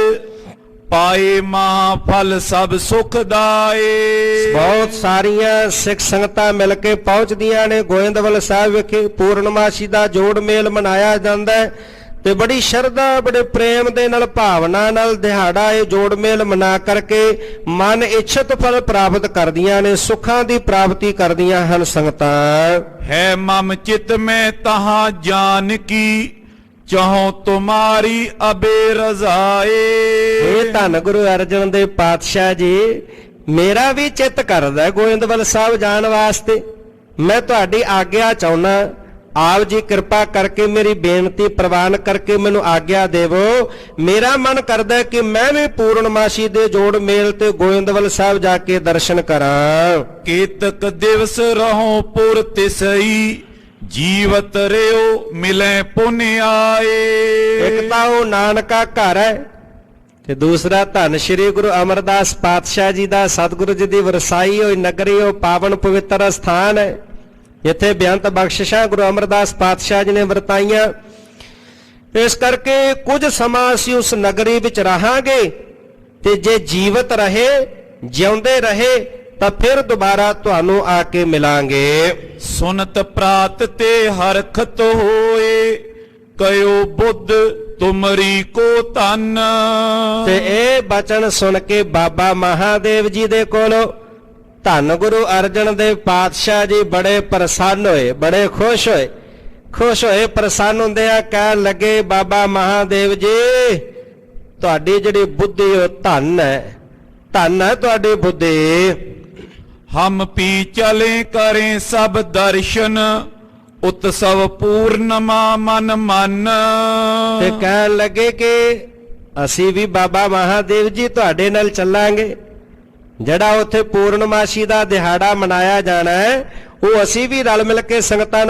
ਪਾਏ ਮਹਾ ਫਲ ਸਭ ਸੁਖ ਦਾਏ। ਬਹੁਤ ਸਾਰੀਆਂ ਸਿੱਖ ਸੰਗਤਾਂ ਮਿਲ ਕੇ ਪਹੁੰਚਦੀਆਂ ਨੇ ਗੋਇੰਦਵਾਲ ਸਾਹਿਬ ਵਿਖੇ। ਪੂਰਨਮਾਸ਼ੀ ਦਾ ਜੋੜ ਮੇਲ ਮਨਾਇਆ ਜਾਂਦਾ ਹੈ ਤੇ ਬੜੀ ਸ਼ਰਧਾ, ਬੜੇ ਪ੍ਰੇਮ ਦੇ ਨਾਲ, ਭਾਵਨਾ ਨਾਲ ਦਿਹਾੜਾ ਇਹ ਜੋੜ ਮੇਲ ਮਨਾ ਕਰਕੇ ਮਨ ਇੱਛਤ ਫਲ ਪ੍ਰਾਪਤ ਕਰਦੀਆਂ ਨੇ, ਸੁੱਖਾਂ ਦੀ ਪ੍ਰਾਪਤੀ ਕਰਦੀਆਂ ਹਨ ਸੰਗਤਾਂ। ਹੈ ਮਮ ਚਿਤ ਮੈਂ ਤਹਾਂ ਜਾਨ ਕੀ, ਚਾਹੋ ਤੁਮਾਰੀ ਅਬੇ ਰਜ਼ਾਏ। ਇਹ ਧੰਨ ਗੁਰੂ ਅਰਜਨ ਦੇਵ ਪਾਤਸ਼ਾਹ ਜੀ, ਮੇਰਾ ਵੀ ਚਿੱਤ ਕਰਦਾ ਗੋਇੰਦਵਾਲ ਸਾਹਿਬ ਜਾਣ ਵਾਸਤੇ। ਮੈਂ ਤੁਹਾਡੀ ਆਗਿਆ ਚਾਹੁੰਦਾ, ਆਪ ਜੀ ਕਿਰਪਾ ਕਰਕੇ ਮੇਰੀ ਬੇਨਤੀ ਪ੍ਰਵਾਨ ਕਰਕੇ ਮੈਨੂੰ ਆਗਿਆ ਦੇਵੋ। ਮੇਰਾ ਮਨ ਕਰਦਾ ਕਿ ਮੈਂ ਵੀ ਪੂਰਨਮਾਸ਼ੀ ਦੇ ਜੋੜ ਮੇਲ ਤੇ ਗੋਇੰਦਵਾਲ ਸਾਹਿਬ ਜਾ ਕੇ ਦਰਸ਼ਨ ਕਰਾਂ। ਕੇਤਕ ਦਿਵਸ ਰਹੋ ਪੁਰ ਤਿਸਈ, ਜੀਵਤ ਰਿਓ ਮਿਲੇ ਪੁਨ ਆਏ। ਇੱਕ ਤਾਂ ਉਹ ਨਾਨਕਾ ਘਰ ਹੈ ਤੇ ਦੂਸਰਾ ਧੰਨ ਸ੍ਰੀ ਗੁਰੂ ਅਮਰਦਾਸ ਪਾਤਸ਼ਾਹ ਜੀ ਦਾ, ਸਤਿਗੁਰੂ ਜੀ ਦੀ ਵਰਸਾਈ ਹੋਈ ਨਗਰੀ, ਉਹ ਪਾਵਨ ਪਵਿੱਤਰ ਸਥਾਨ ਹੈ ਜਿੱਥੇ ਬੇਅੰਤ ਬਖਸ਼ਿਸ਼ਾਂ ਗੁਰੂ ਅਮਰਦਾਸ ਪਾਤਸ਼ਾਹ ਜੀ ਨੇ ਵਰਤਾਈਆਂ। ਇਸ ਕਰਕੇ ਕੁਝ ਸਮਾਂ ਅਸੀਂ ਉਸ ਨਗਰੀ ਵਿੱਚ ਰਹਾਂਗੇ ਤੇ ਜੇ ਜੀਵਤ ਰਹੇ, ਜਿਉਂਦੇ ਰਹੇ ਤਾਂ ਫਿਰ ਦੁਬਾਰਾ ਤੁਹਾਨੂੰ ਆ ਕੇ ਮਿਲਾਂਗੇ। ਸੁਨਤ ਪ੍ਰਾਤ ਤੇ ਹਰਖਤ ਹੋਏ, ਕਯੋ ਬੁੱਧ ਤੁਮਰੀ ਕੋ ਧਨ। ਤੇ ਇਹ ਬਚਨ ਸੁਣ ਕੇ ਬਾਬਾ ਮਹਾਦੇਵ ਜੀ ਦੇ ਕੋਲੋਂ ਧੰਨ ਗੁਰੂ ਅਰਜਨ ਦੇਵ ਪਾਤਸ਼ਾਹ ਜੀ ਬੜੇ ਪ੍ਰਸੰਨ ਹੋਏ, ਬੜੇ ਖੁਸ਼ ਹੋਏ, ਪ੍ਰਸੰਨ ਹੁੰਦੇ ਆ। ਕਹਿਣ ਲੱਗੇ, ਬਾਬਾ ਮਹਾਦੇਵ ਜੀ, ਤੁਹਾਡੀ ਜਿਹੜੀ ਬੁੱਧੀ ਉਹ ਧੰਨ ਹੈ ਤੁਹਾਡੀ ਬੁੱਧੀ। ਹਮ ਪੀ ਚਲੇ ਕਰੇ ਸਭ ਦਰਸ਼ਨ, ਉਤਸਵ ਪੂਰਨਮਾ ਮਨ ਮਨ। ਤੇ ਕਹਿਣ ਲੱਗੇ ਕਿ ਅਸੀਂ ਵੀ ਬਾਬਾ ਮਹਾਦੇਵ ਜੀ ਤੁਹਾਡੇ ਨਾਲ ਚੱਲਾਂਗੇ। ਜਿਹੜਾ ਉੱਥੇ ਪੂਰਨਮਾਸ਼ੀ ਦਾ ਦਿਹਾੜਾ ਮਨਾਇਆ ਜਾਣਾ ਹੈ, ਉਹ ਅਸੀਂ ਵੀ ਰਲ ਮਿਲ ਕੇ ਸੰਗਤਾਂ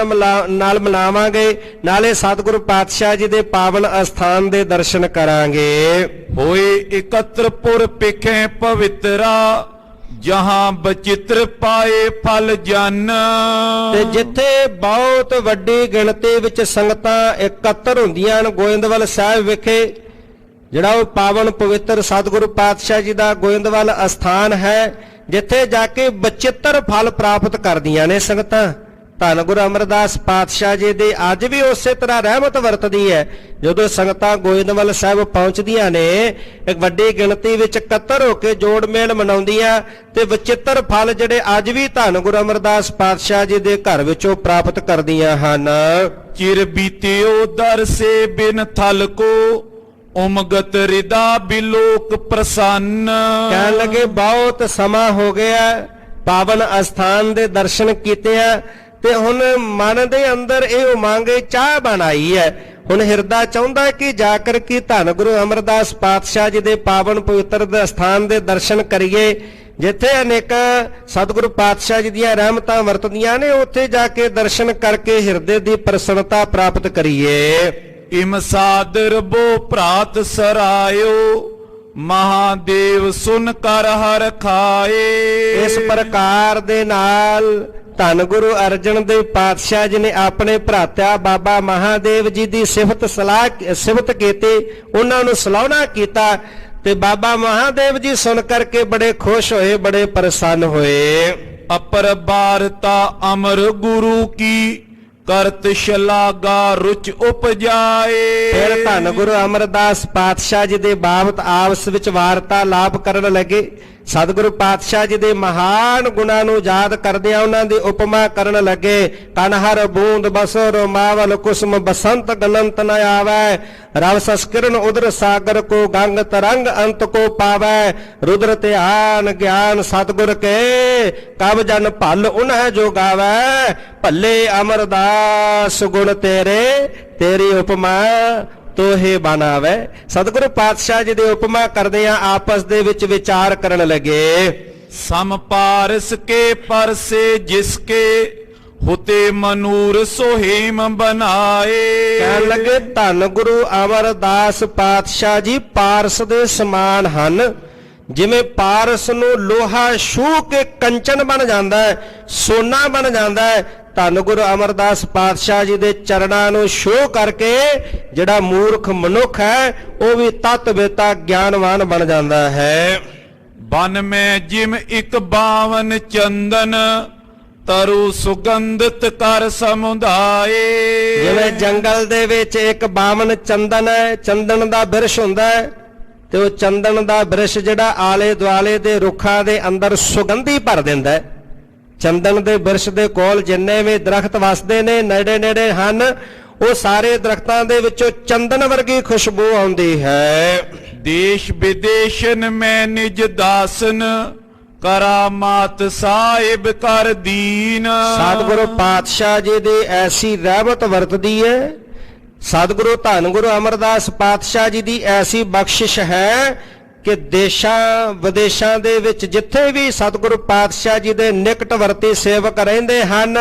ਨਾਲ ਮਨਾਵਾਂਗੇ, ਨਾਲੇ ਸਤਿਗੁਰੂ ਪਾਤਸ਼ਾਹ ਜੀ ਦੇ ਪਾਵਨ ਅਸਥਾਨ ਦੇ ਦਰਸ਼ਨ ਕਰਾਂਗੇ। ਹੋਏ ਇਕੱਤਰਪੁਰ ਪਿਖੇ ਪਵਿੱਤਰਾ, ਜਹਾਂ ਬਚਿੱਤਰ ਪਾਏ ਫਲ ਜਨ। ਤੇ ਜਿੱਥੇ ਬਹੁਤ ਵੱਡੀ ਗਿਣਤੀ ਵਿੱਚ ਸੰਗਤਾਂ ਇਕੱਤਰ ਹੁੰਦੀਆਂ ਹਨ ਗੋਇੰਦਵਾਲ ਸਾਹਿਬ ਵਿਖੇ, ਜਿਹੜਾ ਉਹ ਪਾਵਨ ਪਵਿੱਤਰ ਸਤਿਗੁਰੂ ਪਾਤਸ਼ਾਹ ਜੀ ਦਾ ਗੋਇੰਦਵਾਲ ਅਸਥਾਨ ਹੈ, ਜਿੱਥੇ ਜਾ ਕੇ ਬਚਿੱਤਰ ਫਲ ਪ੍ਰਾਪਤ ਕਰਦੀਆਂ ਨੇ ਸੰਗਤਾਂ। ਧੰਨ ਗੁਰੂ ਅਮਰਦਾਸ ਪਾਤਸ਼ਾਹ ਜੀ ਦੀ ਅੱਜ ਵੀ ਉਸੇ ਤਰ੍ਹਾਂ ਰਹਿਮਤ ਵਰਤਦੀ ਹੈ। ਜਦੋਂ ਸੰਗਤਾਂ ਗੋਇੰਦਵਾਲ ਸਾਹਿਬ ਪਹੁੰਚਦੀਆਂ ਨੇ, ਇੱਕ ਵੱਡੀ ਗਿਣਤੀ ਵਿੱਚ ਇਕੱਤਰ ਹੋ ਕੇ ਜੋੜ ਮੇਲ ਮਨਾਉਂਦੀਆਂ ਤੇ ਬਚਿੱਤਰ ਫਲ ਜਿਹੜੇ ਅੱਜ ਵੀ ਧੰਨ ਗੁਰੂ ਅਮਰਦਾਸ ਪਾਤਸ਼ਾਹ ਜੀ ਦੇ ਘਰ ਵਿੱਚੋਂ ਪ੍ਰਾਪਤ ਕਰਦੀਆਂ ਹਨ। ਚਿਰ ਬੀਤਿਓ ਦਰ ਸੇ ਬਿਨ ਥਲ ਕੋ, ਉਮਗਤ ਰਿਦਾ ਬਿਲੋਕ ਪ੍ਰਸੰਨ। ਕਹਿਣ ਲੱਗੇ, ਬਹੁਤ ਸਮਾਂ ਹੋ ਗਿਆ ਪਾਵਨ ਅਸਥਾਨ ਦੇ ਦਰਸ਼ਨ ਕੀਤੇ ਆ ਤੇ ਹੁਣ ਮਨ ਦੇ ਅੰਦਰ ਇਹ ਉਮੰਗ, ਚਾਹ ਬਣਾਈ ਹੈ। ਹੁਣ ਹਿਰਦਾ ਚਾਹੁੰਦਾ ਕਿ ਜਾ ਕਰ ਕੇ ਧੰਨ ਗੁਰੂ ਅਮਰਦਾਸ ਪਾਤਸ਼ਾਹ ਜੀ ਦੇ ਪਾਵਨ ਪਵਿੱਤਰ ਅਸਥਾਨ ਦੇ ਦਰਸ਼ਨ ਕਰੀਏ, ਜਿੱਥੇ ਅਨੇਕਾਂ ਸਤਿਗੁਰੂ ਪਾਤਸ਼ਾਹ ਜੀ ਦੀਆਂ ਰਹਿਮਤਾਂ ਵਰਤਦੀਆਂ ਨੇ। ਉੱਥੇ ਜਾ ਕੇ ਦਰਸ਼ਨ ਕਰਕੇ ਹਿਰਦੇ ਦੀ ਪ੍ਰਸੰਨਤਾ ਪ੍ਰਾਪਤ ਕਰੀਏ। ਇਮ ਸਾਦਰ ਬੋ ਭਰਾਤ ਸਰਾਇਓ, ਮਹਾਦੇਵ ਸੁਨ ਕਰ ਹਰ ਖਾਏ। ਇਸ ਪ੍ਰਕਾਰ ਦੇ ਨਾਲ ਧੰਨ ਗੁਰੂ ਅਰਜਨ ਦੇਵ ਪਾਤਸ਼ਾਹ ਜੀ ਨੇ ਆਪਣੇ ਭਰਾਤਾ ਬਾਬਾ ਮਹਾਦੇਵ ਜੀ ਦੀ ਸਿਫਤ ਕੀਤੀ, ਉਹਨਾਂ ਨੂੰ ਸਲਾਹੁਣਾ ਕੀਤਾ ਤੇ ਬਾਬਾ ਮਹਾਦੇਵ ਜੀ ਸੁਣ ਕਰਕੇ ਬੜੇ ਖੁਸ਼ ਹੋਏ, ਬੜੇ ਪ੍ਰਸੰਨ ਹੋਏ। ਅਪਰ ਬਾਰਤਾ ਅਮਰ ਗੁਰੂ ਕੀ, ਕਰਤ ਸ਼ਲਾਗਾ ਰੁਚ ਉਪਜਾਏ। ਫਿਰ ਧੰਨ ਗੁਰੂ ਅਮਰਦਾਸ ਪਾਤਸ਼ਾਹ ਜੀ ਦੇ ਬਾਬਤ ਆਪਸ ਵਿੱਚ ਵਾਰਤਾਲਾਪ ਕਰਨ ਲੱਗੇ। ਸਤਿਗੁਰੂ ਪਾਤਸ਼ਾਹ ਜੀ ਦੇ ਮਹਾਨ ਗੁਣਾਂ ਨੂੰ ਯਾਦ ਕਰਦਿਆਂ ਉਹਨਾਂ ਦੀ ਉਪਮਾ ਕਰਨ ਲੱਗੇ। ਕਨਹਰ ਬੂੰਦ ਬਸੋ ਰੋਮਾਵਲ ਕੁਸਮ ਬਸੰਤ ਗਨੰਤ ਨ ਆਵੈ, ਰਵ ਸੰਸਕਿਰਨ ਉਦਰ ਸਾਗਰ ਕੋ ਗੰਗ ਤਰੰਗ ਅੰਤ ਕੋ ਪਾਵੈ, ਰੁਦਰ ਧਿਆਨ ਗਿਆਨ ਸਤਿਗੁਰ ਕੇ ਕਬ ਜਨ ਭਲ ਉਨਹਿ ਜੋ ਗਾਵੈ, ਭੱਲੇ ਅਮਰਦਾਸ ਗੁਣ ਤੇਰੇ ਤੇਰੀ ਉਪਮਾ ਤੋਹੇ ਬਣਾਵੇ। ਸਤਿਗੁਰੂ ਪਾਤਸ਼ਾਹ ਜੀ ਦੇ ਉਪਮਾ ਕਰਦੇ ਆ ਆਪਸ ਦੇ ਵਿੱਚ ਵਿਚਾਰ ਕਰਨ ਲੱਗੇ। ਸਮ ਪਾਰਸ ਕੇ ਪਰਸੇ ਜਿਸਕੇ ਹੁਤੇ ਮਨੂਰ ਸੋਹੇਮ ਬਣਾਏ। ਕਹਿਣ ਲੱਗੇ ਧੰਨ ਗੁਰੂ ਅਮਰਦਾਸ ਪਾਤਸ਼ਾਹ ਜੀ ਪਾਰਸ ਦੇ ਸਮਾਨ ਹਨ। ਜਿਵੇਂ ਪਾਰਸ ਨੂੰ ਲੋਹਾ ਛੂਹ ਕੇ ਕੰਚਨ ਬਣ ਜਾਂਦਾ ਹੈ, ਸੋਨਾ ਬਣ ਜਾਂਦਾ ਹੈ, ਧੰਨ ਗੁਰੂ ਅਮਰਦਾਸ ਪਾਤਸ਼ਾਹ ਜੀ ਦੇ ਚਰਨਾਂ ਨੂੰ ਛੂਹ ਕਰਕੇ ਜਿਹੜਾ ਮੂਰਖ ਮਨੁੱਖ ਹੈ ਉਹ ਵੀ ਤਤ ਵੇਤਾ ਗਿਆਨਵਾਨ ਬਣ ਜਾਂਦਾ ਹੈ। ਬਨ ਮੈਂ ਜਿਮ ਇੱਕ ਬਾਵਨ ਚੰਦਨ ਤਰੁ ਸੁਗੰਧਿਤ ਕਰ ਸਮੁਦਾਏ। ਜਿਵੇਂ ਜੰਗਲ ਦੇ ਵਿੱਚ ਇੱਕ ਬਾਵਨ ਚੰਦਨ ਹੈ, ਚੰਦਨ ਦਾ ਬਿਰਸ਼ ਹੁੰਦਾ ਹੈ ਤੇ ਉਹ ਚੰਦਨ ਦਾ ਬਿਰਸ਼ ਜਿਹੜਾ ਆਲੇ ਦੁਆਲੇ ਦੇ ਰੁੱਖਾਂ ਦੇ ਅੰਦਰ ਸੁਗੰਧੀ ਭਰ ਦਿੰਦਾ ਹੈ। ਚੰਦਨ ਦੇ ਬਿਰਸ਼ ਦੇ ਕੋਲ ਜਿੰਨੇ ਵੀ ਦਰਖਤ ਵਸਦੇ ਨੇ ਨੇੜੇ ਨੇੜੇ ਹਨ, ਉਹ ਸਾਰੇ ਦਰਖਤਾਂ ਦੇ ਵਿੱਚੋਂ ਚੰਦਨ ਵਰਗੀ ਖੁਸ਼ਬੂ ਆਉਂਦੀ ਹੈ। ਦੇਸ਼ ਵਿਦੇਸ਼ਨ ਮੈਂ ਨਿਜ ਦਾਸਨ ਕਰਾਮਾਤ ਸਾਹਿਬ ਕਰ ਦੀਨ। ਸਤਿਗੁਰੂ ਪਾਤਸ਼ਾਹ ਜੀ ਦੀ ਐਸੀ ਰਹਿਮਤ ਵਰਤਦੀ ਹੈ, ਸਤਿਗੁਰੂ ਧੰਨ ਗੁਰੂ ਅਮਰਦਾਸ ਪਾਤਸ਼ਾਹ ਜੀ ਦੀ ਐਸੀ ਬਖਸ਼ਿਸ਼ ਹੈ ਕਿ ਦੇਸ਼ਾਂ ਵਿਦੇਸ਼ਾਂ ਦੇ ਵਿੱਚ ਜਿੱਥੇ ਵੀ ਸਤਿਗੁਰੂ ਪਾਤਸ਼ਾਹ ਜੀ ਦੇ ਨਿਕਟਵਰਤੀ ਸੇਵਕ ਰਹਿੰਦੇ ਹਨ,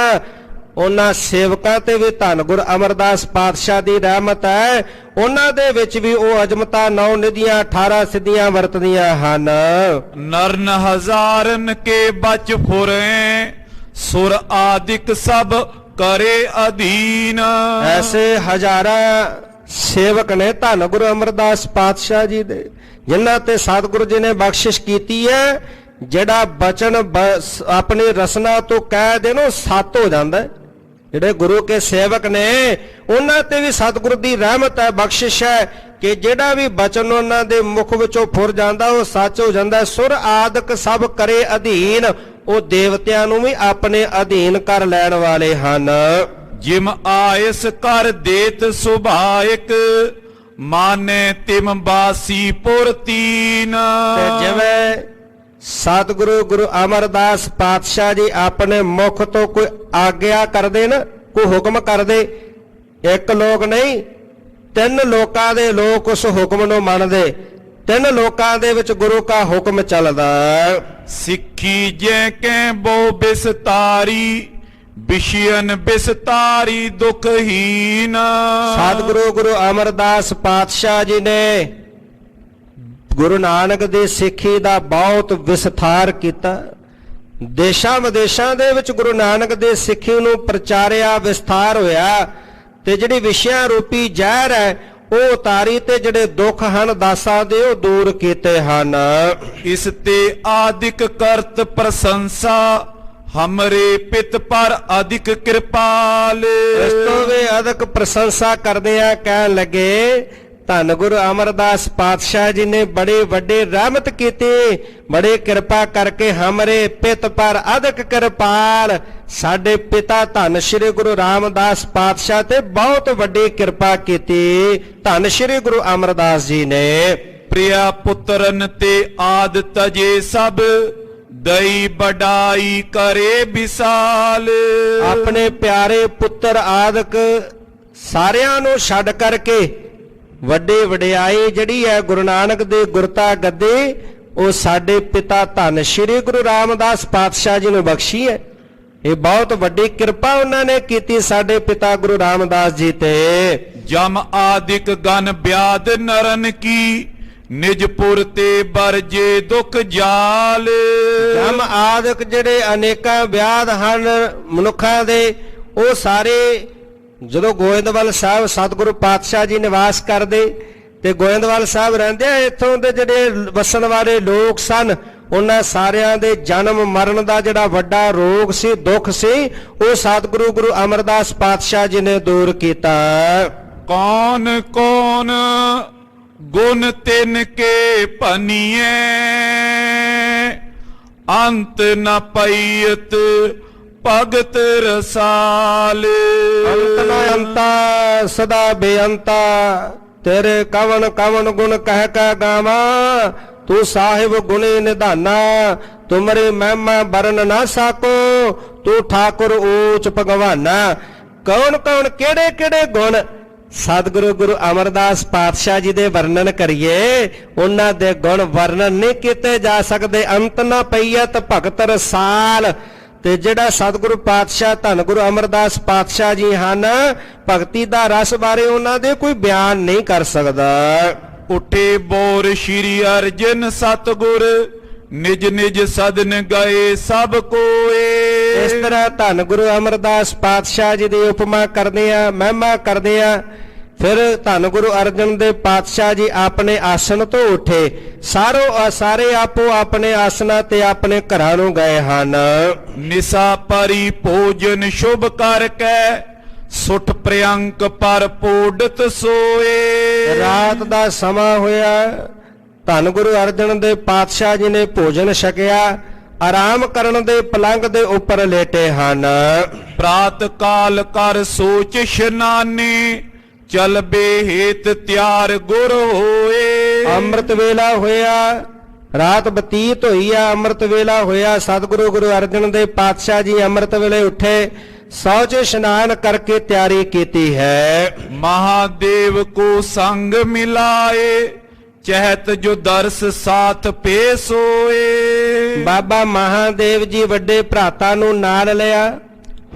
ਉਹਨਾਂ ਸੇਵਕਾਂ ਤੇ ਵੀ ਧੰਨ ਗੁਰੂ ਅਮਰਦਾਸ ਪਾਤਸ਼ਾਹ ਦੀ ਰਹਿਮਤ ਹੈ। ਉਹਨਾਂ ਦੇ ਵਿੱਚ ਵੀ ਉਹ ਅਜਮਤਾ 9 ਨਿਧੀਆਂ 18 ਸਿੱਧੀਆਂ ਵਰਤਦੀਆਂ ਹਨ। ਨਰਨ ਹਜ਼ਾਰਨ ਕੇ ਬਚ ਫੁਰੇ ਸੁਰ ਆਦਿਕ ਸਭ ਕਰੇ ਅਧੀਨ। ਐਸੇ ਹਜ਼ਾਰਾਂ ਸੇਵਕ ਨੇ ਧੰਨ ਗੁਰੂ ਅਮਰਦਾਸ ਪਾਤਸ਼ਾਹ ਜੀ ਦੇ, ਜਿਨ੍ਹਾਂ ਤੇ ਸਤਿਗੁਰੂ ਜੀ ਨੇ ਬਖਸ਼ਿਸ਼ ਕੀਤੀ ਹੈ। ਜਿਹੜਾ ਬਚਨ ਆਪਣੀ ਰਸਨਾ ਤੋਂ ਕਹਿ ਦੇ ਨਾ ਸੱਤ ਹੋ ਜਾਂਦਾ ਹੈ। ਜਿਹੜੇ ਗੁਰੂ ਕੇ ਸੇਵਕ ਨੇ ਉਹਨਾਂ ਤੇ ਵੀ ਸਤਿਗੁਰੂ ਦੀ ਰਹਿਮਤ ਹੈ, ਬਖਸ਼ਿਸ਼ ਹੈ ਕਿ ਜਿਹੜਾ ਵੀ ਬਚਨ ਉਹਨਾਂ ਦੇ ਮੁਖ ਵਿੱਚੋਂ ਫੁਰ ਜਾਂਦਾ ਉਹ ਸੱਚ ਹੋ ਜਾਂਦਾ। ਸੁਰ ਆਦਿਕ ਸਭ ਕਰੇ ਅਧੀਨ, ਉਹ ਦੇਵਤਿਆਂ ਨੂੰ ਵੀ ਆਪਣੇ ਅਧੀਨ ਕਰ ਲੈਣ ਵਾਲੇ ਹਨ। ਜਿਮ ਆਇਸ ਕਰ ਦੇਤ ਸੁਭਾਇਕ ਮਾਨੇ ਤਿਮ ਬਾਸੀ ਪੁਰ ਤੀਨ। ਤੇ ਜਿਵੇਂ ਸਤਿਗੁਰੂ ਗੁਰੂ ਅਮਰਦਾਸ ਪਾਤਸ਼ਾਹ ਜੀ ਆਪਣੇ ਮੁਖ ਤੋਂ ਕੋਈ ਆਗਿਆ ਕਰਦੇ ਨਾ, ਕੋਈ ਹੁਕਮ ਕਰਦੇ, ਇੱਕ ਲੋਕ ਨਹੀਂ 3 ਲੋਕਾਂ ਦੇ ਲੋਕ ਉਸ ਹੁਕਮ ਨੂੰ ਮੰਨਦੇ। 3 ਲੋਕਾਂ ਦੇ ਵਿੱਚ ਗੁਰੂ ਕਾ ਹੁਕਮ ਚੱਲਦਾ। ਸਿੱਖੀ ਜੈ ਕੈ ਬੋ ਬਿਸਤਾਰੀ ਵਿਸ਼ਿਅਨ ਬਿਸਤਾਰੀ ਦੁਖਹੀਨ। ਸਤਿਗੁਰੂ ਗੁਰੂ ਅਮਰਦਾਸ ਪਾਤਸ਼ਾਹ ਜੀ ਨੇ ਗੁਰੂ ਨਾਨਕ ਦੀ ਸਿੱਖੀ ਦਾ ਬਹੁਤ ਵਿਸਥਾਰ ਕੀਤਾ। ਦੇਸ਼ਾਂ ਵਿਦੇਸ਼ਾਂ ਦੇ ਵਿੱਚ ਗੁਰੂ ਨਾਨਕ ਦੇ ਸਿੱਖੀ ਨੂੰ ਪ੍ਰਚਾਰਿਆ, ਵਿਸਥਾਰ ਹੋਇਆ ਤੇ ਜਿਹੜੀ ਵਿਸ਼ਿਆਂ ਰੂਪੀ ਜ਼ਹਿਰ ਹੈ ਉਹ ਉਤਾਰੀ ਤੇ ਜਿਹੜੇ ਦੁੱਖ ਹਨ ਦਾਸਾਂ ਦੇ ਉਹ ਦੂਰ ਕੀਤੇ ਹਨ। ਇਸ ਤੇ ਆਦਿਕ ਕਰਤ ਪ੍ਰਸ਼ੰਸਾ ਹਮਰੇ ਪਿਤ ਪਰ ਅਧਿਕ ਕਿਰਪਾਲ। ਇਸ ਤੋਂ ਵੀ ਅਧਿਕ ਪ੍ਰਸ਼ੰਸਾ ਕਰਦੇ ਆ, ਕਹਿਣ ਲੱਗੇ ਧੰਨ ਗੁਰੂ ਅਮਰਦਾਸ ਪਾਤਸ਼ਾਹ ਜੀ ਨੇ ਬੜੇ ਵੱਡੇ ਰਹਿਮਤ ਕੀਤੀ, ਬੜੇ ਕਿਰਪਾ ਕਰਕੇ ਹਮਰੇ ਪਿਤ ਪਰ ਅਧਿਕ ਕਿਰਪਾਲ। ਸਾਡੇ ਪਿਤਾ ਧੰਨ ਸ਼੍ਰੀ ਗੁਰੂ ਰਾਮਦਾਸ ਪਾਤਸ਼ਾਹ ਤੇ ਬਹੁਤ ਵੱਡੀ ਕਿਰਪਾ ਕੀਤੀ ਧੰਨ ਸ਼੍ਰੀ ਗੁਰੂ ਅਮਰਦਾਸ ਜੀ ਨੇ। ਪ੍ਰਿਆ ਪੁੱਤਰਨ ਤੇ ਆਦ ਤਜੇ ਸਭ ਦਈ ਬਡਾਈ ਕਰੇ ਵਿਸਾਲ। ਆਪਣੇ ਪਿਆਰੇ ਪੁੱਤਰ ਆਦਿਕ ਸਾਰਿਆਂ ਨੂੰ ਛੱਡ ਕਰਕੇ ਵੱਡੀ ਵਡਿਆਈ ਜਿਹੜੀ ਹੈ ਗੁਰੂ ਨਾਨਕ ਦੇ ਗੁਰਤਾ ਗੱਦੀ ਉਹ ਸਾਡੇ ਪਿਤਾ ਧੰਨ ਸ਼੍ਰੀ ਗੁਰੂ ਰਾਮਦਾਸ ਪਾਤਸ਼ਾਹ ਜੀ ਨੂੰ ਬਖਸ਼ੀ ਹੈ। ਇਹ ਬਹੁਤ ਵੱਡੀ ਕਿਰਪਾ ਉਹਨਾਂ ਨੇ ਕੀਤੀ ਸਾਡੇ ਪਿਤਾ ਗੁਰੂ ਰਾਮਦਾਸ ਜੀ ਤੇ। ਜਮ ਆਦਿਕ ਗਨ ਬਿਆਦ ਨਰਨ ਕੀ ਨਿਜਪੁਰ ਤੇ ਬਰਜੇ ਦੁਖ ਜਾਲ। ਜਮ ਆਦਿਕ ਜਿਹੜੇ ਅਨੇਕਾਂ ਵਿਆਦ ਹਨ ਮਨੁੱਖਾਂ ਦੇ, ਉਹ ਸਾਰੇ ਜਦੋਂ ਗੋਇੰਦਵਾਲ ਸਾਹਿਬ ਸਤਿਗੁਰੂ ਪਾਤਸ਼ਾਹ ਜੀ ਨਿਵਾਸ ਕਰਦੇ ਤੇ ਗੋਇੰਦਵਾਲ ਸਾਹਿਬ ਰਹਿੰਦੇ ਆ, ਇੱਥੋਂ ਦੇ ਜਿਹੜੇ ਵਸਣ ਵਾਲੇ ਲੋਕ ਸਨ ਉਹਨਾਂ ਸਾਰਿਆਂ ਦੇ ਜਨਮ ਮਰਨ ਦਾ ਜਿਹੜਾ ਵੱਡਾ ਰੋਗ ਸੀ, ਦੁੱਖ ਸੀ, ਉਹ ਸਤਿਗੁਰੂ ਗੁਰੂ ਅਮਰਦਾਸ ਪਾਤਸ਼ਾਹ ਜੀ ਨੇ ਦੂਰ ਕੀਤਾ। ਕੌਣ ਕੌਣ ਗੁਣ ਤਿਨ ਕੇ ਭਨੀਏ ਅੰਤ ਨ ਪਈਤ ਭਗਤ ਰਸਾਲ। ਅੰਤ ਨ ਅੰਤਾ ਸਦਾ ਬੇਅੰਤਾ ਤੇਰੇ ਕਵਣ ਕਵਣ ਗੁਣ ਕਹਿ ਕਹਿ ਗਾਵਾਂ। ਤੂੰ ਸਾਹਿਬ ਗੁਣੀ ਨਿਧਾਨਾ ਤੁਮਰੇ ਮਹਿਮਾ ਬਰਨ ਨਾ ਸਾਕੋ। ਤੂੰ ਠਾਕੁਰ ਊਚ ਭਗਵਾਨਾ। ਕੌਣ ਕੌਣ ਕਿਹੜੇ ਕਿਹੜੇ ਗੁਣ ਸਤਿਗੁਰੂ ਗੁਰੂ ਅਮਰਦਾਸ ਪਾਤਸ਼ਾਹ ਜੀ ਦੇ ਵਰਣਨ ਕਰੀਏ, ਉਹਨਾਂ ਦੇ ਗੁਣ ਵਰਣਨ ਨਹੀਂ ਕੀਤੇ ਜਾ ਸਕਦੇ। ਅੰਤ ਨਾ ਪਈਅਤ ਭਗਤ ਰਸਾਲ। ਤੇ ਜਿਹੜਾ ਸਤਿਗੁਰੂ ਪਾਤਸ਼ਾਹ ਧੰਨ ਗੁਰੂ ਅਮਰਦਾਸ ਪਾਤਸ਼ਾਹ ਜੀ ਹਨ, ਭਗਤੀ ਦਾ ਰਸ ਬਾਰੇ ਉਹਨਾਂ ਦੇ ਕੋਈ ਬਿਆਨ ਨਹੀਂ ਕਰ ਸਕਦਾ। ਉਠੇ ਬੋਰ ਸ਼੍ਰੀ ਅਰਜਨ ਸਤਿਗੁਰ ਨਿਜ ਨਿਜ ਸਦਨ ਗਏ ਸਭ ਕੋਏ। ਇਸ ਤਰ੍ਹਾਂ ਧੰਨ ਗੁਰੂ ਅਮਰਦਾਸ ਪਾਤਸ਼ਾਹ ਜੀ ਦੀ ਉਪਮਾ ਕਰਦੇ ਆ, ਮਹਿਮਾ ਕਰਦੇ ਆ। ਫਿਰ ਧੰਨ ਗੁਰੂ ਅਰਜਨ ਦੇਵ ਪਾਤਸ਼ਾਹ ਜੀ ਆਪਣੇ ਆਸਣ ਤੋਂ ਉੱਠੇ। ਸਾਰੇ ਆਪੋ ਆਪਣੇ ਆਸਨਾਂ ਤੇ ਆਪਣੇ ਘਰਾਂ ਨੂੰ ਗਏ ਹਨ। ਨਿਸਾ ਪਰੀ ਭੋਜਨ ਸ਼ੁਭ ਕਰਕੇ ਸੁਠ ਪ੍ਰਿਅੰਕ ਪਰ ਪੋਡਤ ਸੋਏ। ਰਾਤ ਦਾ ਸਮਾਂ ਹੋਇਆ। ਧੰਨ ਗੁਰੂ ਅਰਜਨ ਦੇਵ ਪਾਤਸ਼ਾਹ ਜੀ ਨੇ ਭੋਜਨ ਛਕਿਆ, ਆਰਾਮ ਕਰਨ ਦੇ ਪਲੰਗ ਦੇ ਉੱਪਰ ਲੇਟੇ ਹਨ। ਪ੍ਰਾਤ ਕਾਲ ਕਰ ਸੋਚ ਇਸ਼ਨਾਨੇ ਚਲ ਬੇਹੇਤ ਤਿਆਰ ਗੁਰ ਹੋਏ। ਅੰਮ੍ਰਿਤ ਵੇਲਾ ਹੋਇਆ, ਰਾਤ ਬਤੀਤ ਹੋਈ ਆ, ਅੰਮ੍ਰਿਤ ਵੇਲਾ ਹੋਇਆ। ਸਤਿਗੁਰੂ ਗੁਰੂ ਅਰਜਨ ਦੇਵ ਪਾਤਸ਼ਾਹ ਜੀ ਅੰਮ੍ਰਿਤ ਵੇਲੇ ਉੱਠੇ, ਸੌਚ ਇਸ਼ਨਾਨ ਕਰਕੇ ਤਿਆਰੀ ਕੀਤੀ ਹੈ। ਮਹਾਦੇਵ ਕੋ ਸੰਗ ਮਿਲਾਏ ਚਹਿਤ ਜੋ ਦਰਸ ਸਾਥ ਪੇਸ਼ ਹੋਏ। ਬਾਬਾ ਮਹਾਦੇਵ ਜੀ ਵੱਡੇ ਭਰਾਤਾ ਨੂੰ ਨਾਲ ਲਿਆ।